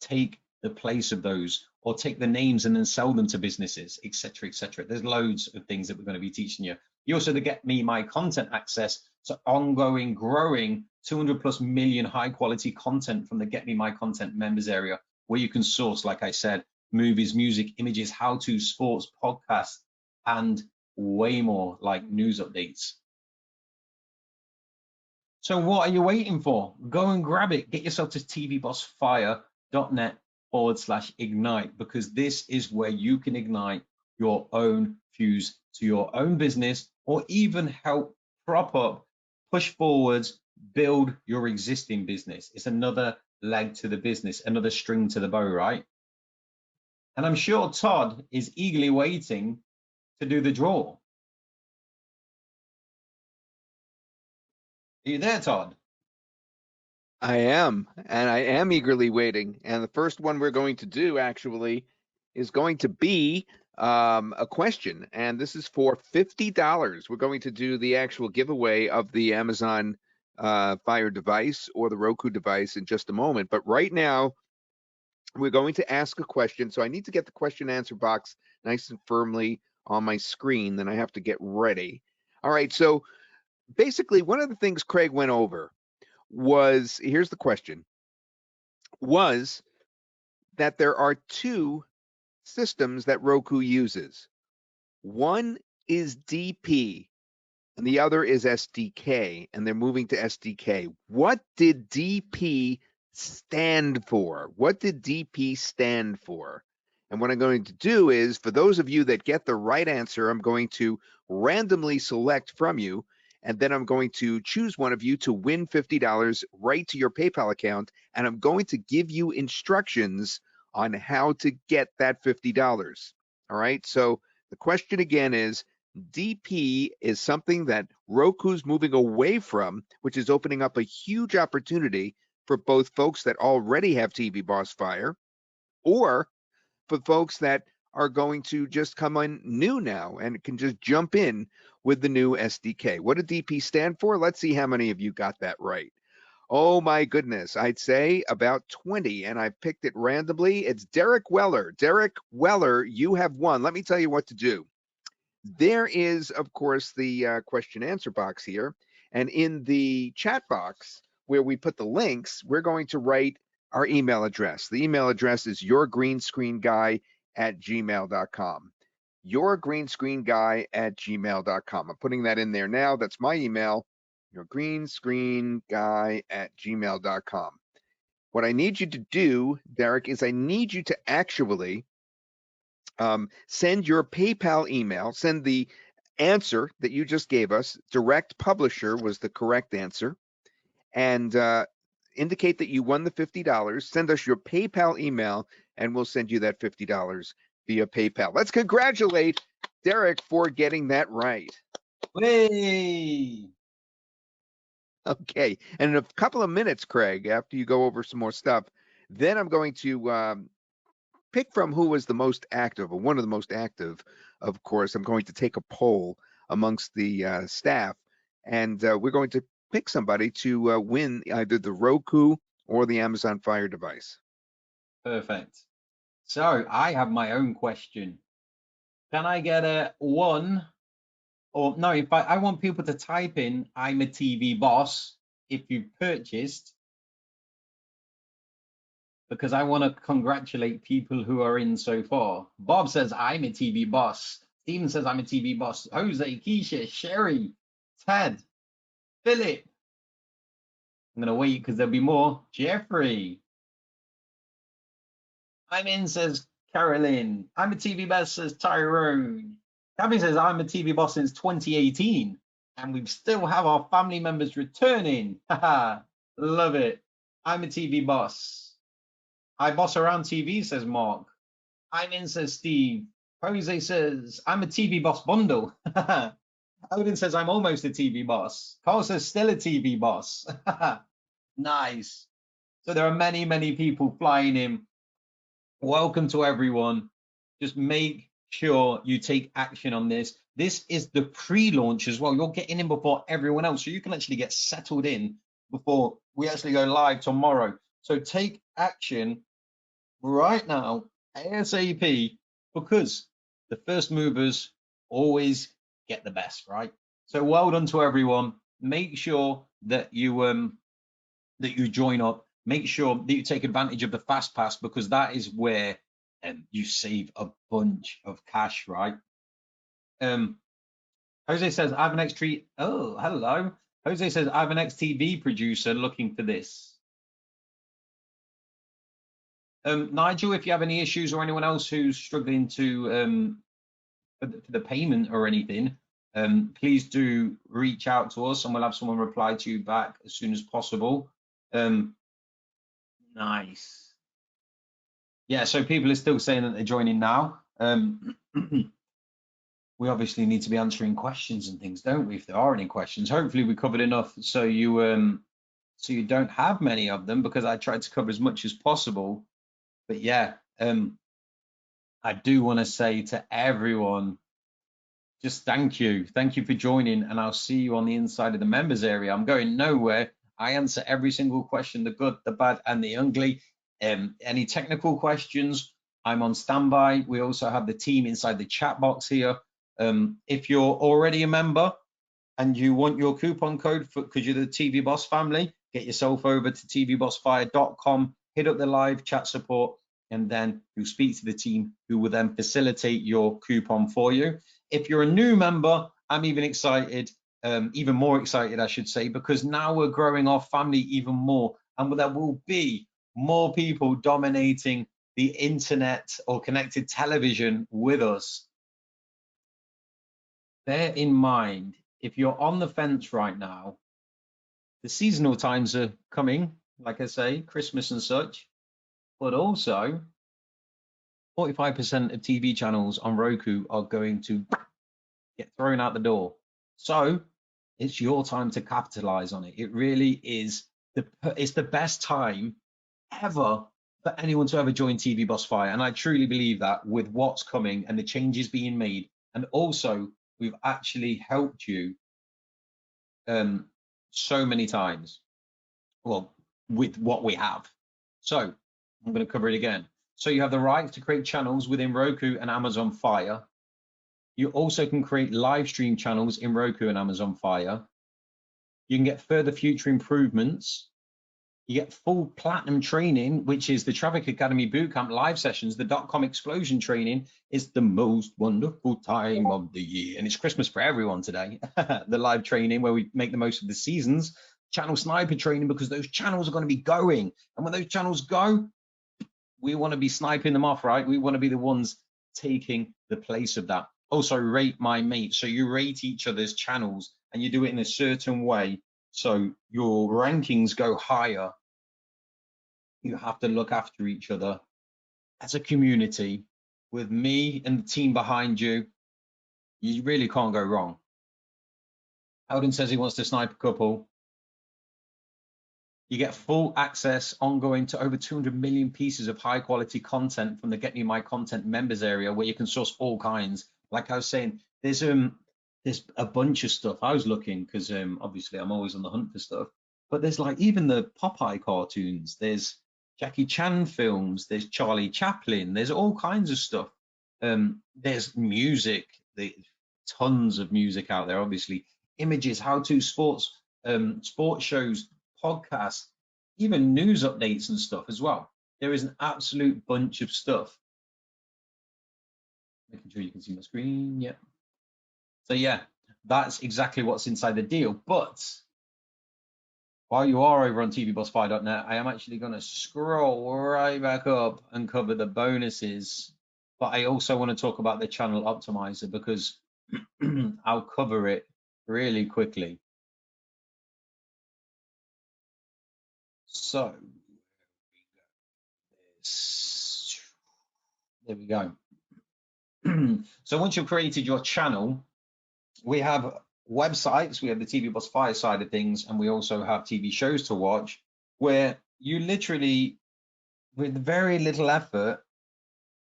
take the place of those or take the names and then sell them to businesses, etc., etc. There's loads of things that we're going to be teaching you. You also get me my content access to ongoing, growing 200+ million high quality content from the Get Me My Content members area, where you can source, like I said, movies, music, images, how-to, sports, podcasts, and way more, like news updates. So what are you waiting for? Go and grab it. Get yourself to tvbossfire.net/ignite, because this is where you can ignite your own fuse to your own business, or even help prop up, push forwards, build your existing business. It's another leg to the business, another string to the bow, right? And I'm sure Todd is eagerly waiting to do the draw. Are you there, Todd? I am, and I am eagerly waiting. And the first one we're going to do actually is going to be a question, and this is for $50. We're going to do the actual giveaway of the Amazon Fire device or the Roku device in just a moment. But right now, we're going to ask a question. So I need to get the question answer box nice and firmly on my screen. Then I have to get ready. All right. So basically, one of the things Craig went over was, here's the question, was that there are two systems that Roku uses. One is DP and the other is SDK, and they're moving to SDK. What did DP stand for? What did DP stand for? And what I'm going to do is, for those of you that get the right answer, I'm going to randomly select from you, and then I'm going to choose one of you to win $50 right to your PayPal account, and I'm going to give you instructions on how to get that $50. All right, so the question again is, DP is something that Roku's moving away from, which is opening up a huge opportunity for both folks that already have TVBoss Fire, or for folks that are going to just come in new now and can just jump in with the new SDK. What did DP stand for? Let's see how many of you got that right. Oh my goodness, I'd say about 20, and I picked it randomly. It's Derek Weller. Derek Weller, you have won. Let me tell you what to do. There is, of course, the question answer box here. And in the chat box where we put the links, we're going to write our email address. The email address is yourgreenscreenguy@gmail.com. Yourgreenscreenguy@gmail.com. I'm putting that in there now. That's my email, yourgreenscreenguy@gmail.com. What I need you to do, Derek, is I need you to actually send your PayPal email, send the answer that you just gave us. Direct publisher was the correct answer, and indicate that you won the $50. Send us your PayPal email, and we'll send you that $50 via PayPal. Let's congratulate Derek for getting that right. Hey! Okay, and in a couple of minutes, Craig, after you go over some more stuff, then I'm going to pick from who was the most active, or one of the most active, of course. I'm going to take a poll amongst the staff, and we're going to pick somebody to win either the Roku or the Amazon Fire device. Perfect. So I have my own question. Can I get a one? Or no, in fact, I want people to type in "I'm a TV boss" if you've purchased, because I want to congratulate people who are in so far. Bob says, "I'm a TV boss." Steven says, "I'm a TV boss." Jose, Keisha, Sherry, Ted, Philip. I'm going to wait because there'll be more. Jeffrey. I'm in, says Carolyn. I'm a TV boss, says Tyrone. Gavin says, I'm a TV boss since 2018, and we still have our family members returning. Haha, love it. I'm a TV boss. I boss around TV, says Mark. I'm in, says Steve. Jose says, I'm a TV boss bundle. Odin says, I'm almost a TV boss. Carl says, still a TV boss. Nice. So there are many, many people flying in. Welcome to everyone. Just make sure you take action on this. This is the pre-launch as well. You're getting in before everyone else, so you can actually get settled in before we actually go live tomorrow. So take action right now ASAP, because the first movers always get the best, right? So well done to everyone. Make sure that you join up. Make sure that you take advantage of the Fastpass, because that is where you save a bunch of cash, right? Jose says, I have an ex-treat. Oh, hello. Jose says, I have an ex-TV producer looking for this. Nigel, if you have any issues, or anyone else who's struggling to for the payment or anything, please do reach out to us and we'll have someone reply to you back as soon as possible. Nice. Yeah, so people are still saying that they're joining now. We obviously need to be answering questions and things, don't we? If there are any questions, hopefully we covered enough so you don't have many of them, because I tried to cover as much as possible. But yeah, I do want to say to everyone, just thank you for joining, and I'll see you on the inside of the members area. I'm going nowhere. I answer every single question, the good, the bad, and the ugly. Any technical questions, I'm on standby. We also have the team inside the chat box here. If you're already a member and you want your coupon code because you're the TVBoss family, get yourself over to tvbossfire.com, hit up the live chat support, and then you'll speak to the team who will then facilitate your coupon for you. If you're a new member, I'm even excited, even more excited, I should say, because now we're growing our family even more, and there will be more people dominating the internet or connected television with us. Bear in mind, if you're on the fence right now, the seasonal times are coming, like I say, Christmas and such, but also 45% of TV channels on Roku are going to get thrown out the door. So it's your time to capitalize on it. It really is it's the best time ever for anyone to ever join TVBoss Fire. And I truly believe that, with what's coming and the changes being made. And also, we've actually helped you so many times, well, with what we have. So I'm going to cover it again. So you have the right to create channels within Roku and Amazon Fire. You also can create live stream channels in Roku and Amazon Fire. You can get further future improvements. You get full platinum training, which is the Traffic Academy Bootcamp live sessions. The .com explosion training is the most wonderful time of the year. And it's Christmas for everyone today. The live training where we make the most of the seasons. Channel sniper training, because those channels are going to be going. And when those channels go, we want to be sniping them off, right? We want to be the ones taking the place of that. Also, rate my mate. So you rate each other's channels and you do it in a certain way, so your rankings go higher. You have to look after each other as a community. With me and the team behind you, you really can't go wrong. Alden says he wants to snipe a couple. You get full access ongoing to over 200 million pieces of high quality content from the Get Me My Content members area, where you can source all kinds. Like I was saying, there's a bunch of stuff. I was looking because obviously I'm always on the hunt for stuff, but there's like even the Popeye cartoons, there's Jackie Chan films, there's Charlie Chaplin, there's all kinds of stuff. There's music, tons of music out there, obviously, images, how-to sports shows, podcasts, even news updates and stuff as well. There is an absolute bunch of stuff. Making sure you can see my screen. Yeah. So yeah, that's exactly what's inside the deal. But while you are over on tvbossfire.net, I am actually going to scroll right back up and cover the bonuses. But I also want to talk about the channel optimizer, because I'll cover it really quickly. So there we go. So once you've created your channel, we have websites, we have the TVBoss Fire side of things, and we also have TV shows to watch, where you literally, with very little effort,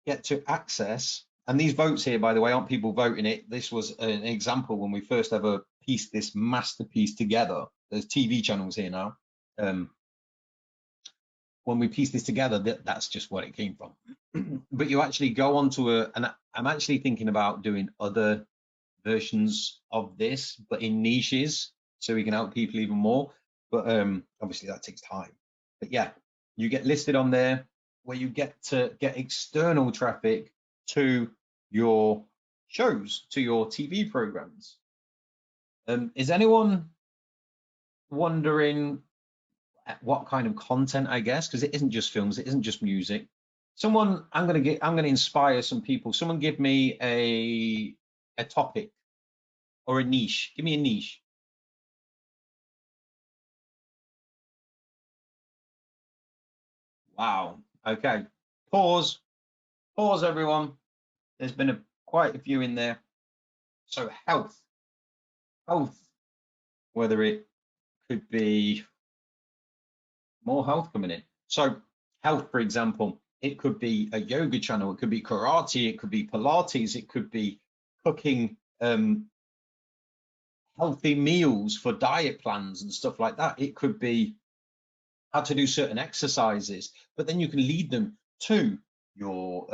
get to access. And these votes here, by the way, aren't people voting it. This was an example when we first ever pieced this masterpiece together. There's TV channels here now. when we piece this together, that's just what it came from. But you actually go onto and I'm actually thinking about doing other versions of this, but in niches, so we can help people even more. But obviously that takes time. But yeah, you get listed on there where you get to get external traffic to your shows, to your TV programs. Is anyone wondering what kind of content, I guess, because it isn't just films, it isn't just music. Someone, I'm gonna inspire some people. Someone give me a topic or a niche. Give me a niche. Wow. Okay. Pause. Pause, everyone. There's been quite a few in there. So health. Health. Whether it could be more health coming in. So health, for example, it could be a yoga channel, it could be karate, it could be Pilates, it could be cooking healthy meals for diet plans and stuff like that. It could be how to do certain exercises, but then you can lead them to your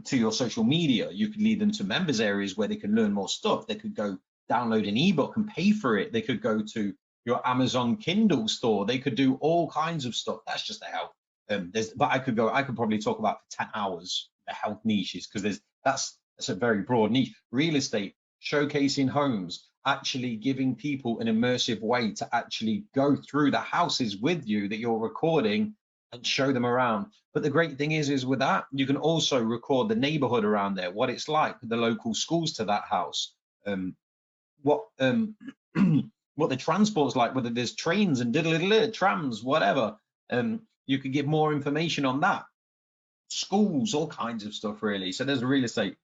to your social media. You could lead them to members areas where they can learn more stuff. They could go download an ebook and pay for it. They could go to your Amazon Kindle store. They could do all kinds of stuff. That's just the health. But I could probably talk about for 10 hours the health niches, because that's a very broad niche. Real estate, showcasing homes, actually giving people an immersive way to actually go through the houses with you that you're recording and show them around. But the great thing is with that, you can also record the neighborhood around there, what it's like, the local schools to that house, what the transport's like, whether there's trains and trams, whatever. You could give more information on that. Schools, all kinds of stuff, really. So there's real estate.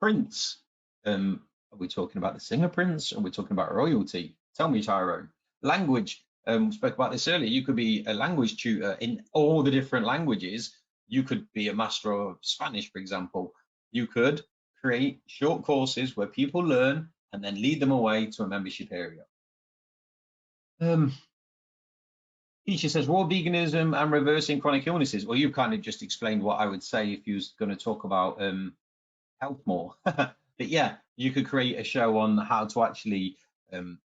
Prince. Are we talking about the singer Prince? Or are we talking about royalty? Tell me, Tyro. Language. We spoke about this earlier. You could be a language tutor in all the different languages. You could be a master of Spanish, for example. You could create short courses where people learn and then lead them away to a membership area. Keisha says, raw veganism and reversing chronic illnesses. Well, you kind of just explained what I would say if you was going to talk about health more. But yeah, you could create a show on how to actually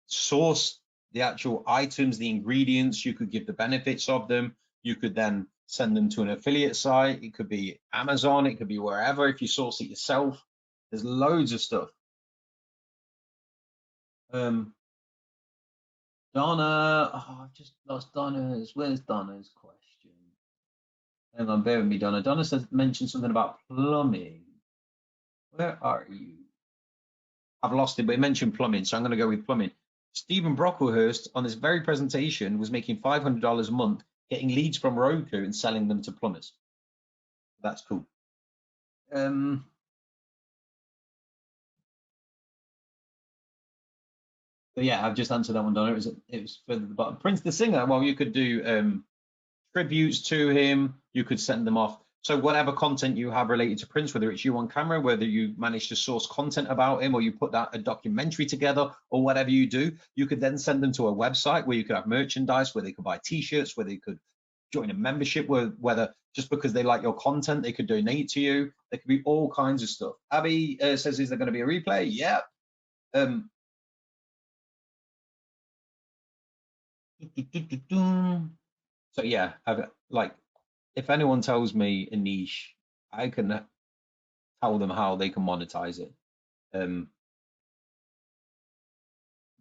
source the actual items, the ingredients. You could give the benefits of them. You could then send them to an affiliate site. It could be Amazon. It could be wherever if you source it yourself. There's loads of stuff. Donna, I've just lost Donna's. Where's Donna's question? Hang on, bear with me, Donna. Donna mentioned something about plumbing. Where are you? I've lost it, but it mentioned plumbing, so I'm going to go with plumbing. Stephen Brocklehurst on this very presentation was making $500 a month, getting leads from Roku and selling them to plumbers. That's cool. But yeah, I've just answered that one, Donna. It was further at the bottom. Prince the singer. Well, you could do tributes to him. You could send them off. So whatever content you have related to Prince, whether it's you on camera, whether you manage to source content about him, or you put a documentary together, or whatever you do, you could then send them to a website where you could have merchandise, where they could buy T-shirts, where they could join a membership, whether just because they like your content, they could donate to you. There could be all kinds of stuff. Abby says, is there going to be a replay? Yeah. So yeah, if anyone tells me a niche, I can tell them how they can monetize it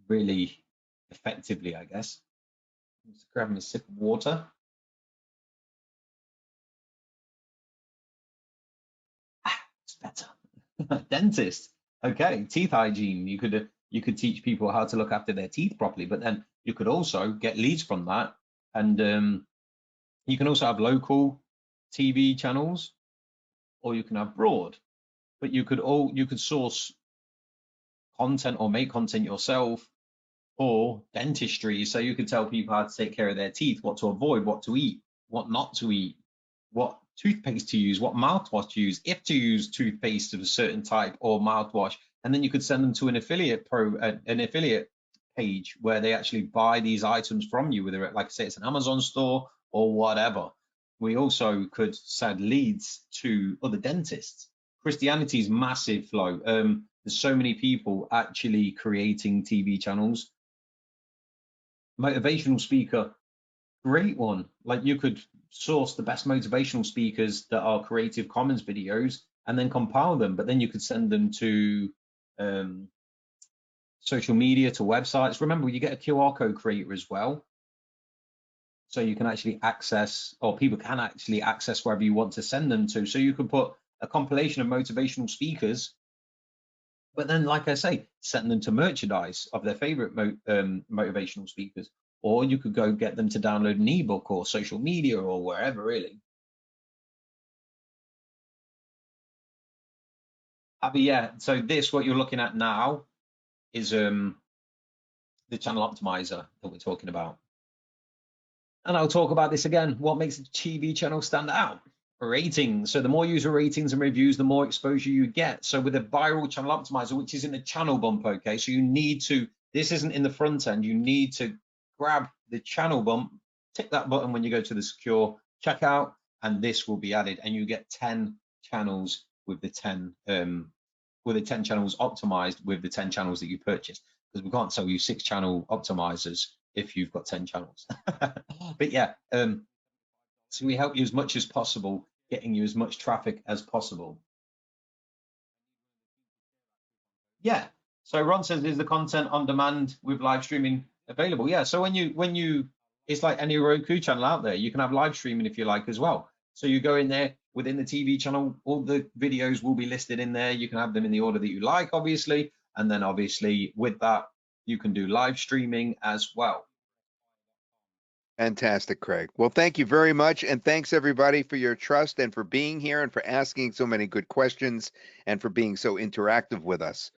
really effectively, I guess. I'm just grabbing a sip of water. It's better. Dentist. Okay, teeth hygiene. You could teach people how to look after their teeth properly, but then you could also get leads from that, and you can also have local TV channels, or you can have broad. But you could source content or make content yourself for dentistry, so you could tell people how to take care of their teeth, what to avoid, what to eat, what not to eat, what toothpaste to use, what mouthwash to use, if to use toothpaste of a certain type or mouthwash, and then you could send them to an affiliate page where they actually buy these items from you, whether like I say it's an Amazon store or whatever. We also could send leads to other dentists. Christianity's massive flow. There's so many people actually creating TV channels. Motivational speaker, great one. Like you could source the best motivational speakers that are Creative Commons videos and then compile them, but then you could send them to social media, to websites. Remember, you get a QR code creator as well. So you can actually access, or people can actually access wherever you want to send them to. So you could put a compilation of motivational speakers, but then, like I say, send them to merchandise of their favorite motivational speakers. Or you could go get them to download an ebook or social media or wherever, really. But yeah, so this, what you're looking at now, is the channel optimizer that we're talking about. And I'll talk about this again. What makes a TV channel stand out? Ratings. So the more user ratings and reviews, the more exposure you get. So with a viral channel optimizer, which is in the channel bump, okay, so you need to, this isn't in the front end, you need to grab the channel bump, tick that button when you go to the secure checkout, and this will be added, and you get 10 channels with the 10 channels optimized with the 10 channels that you purchased, because we can't sell you 6 channel optimizers if you've got 10 channels. But yeah, so we help you as much as possible, getting you as much traffic as possible. Yeah, so Ron says, is the content on demand with live streaming available? Yeah, so when you it's like any Roku channel out there, you can have live streaming if you like as well. So you go in there within the TV channel, all the videos will be listed in there. You can have them in the order that you like, obviously, and then obviously with that you can do live streaming as well. Fantastic, Craig. Well, thank you very much. And thanks everybody for your trust and for being here and for asking so many good questions and for being so interactive with us.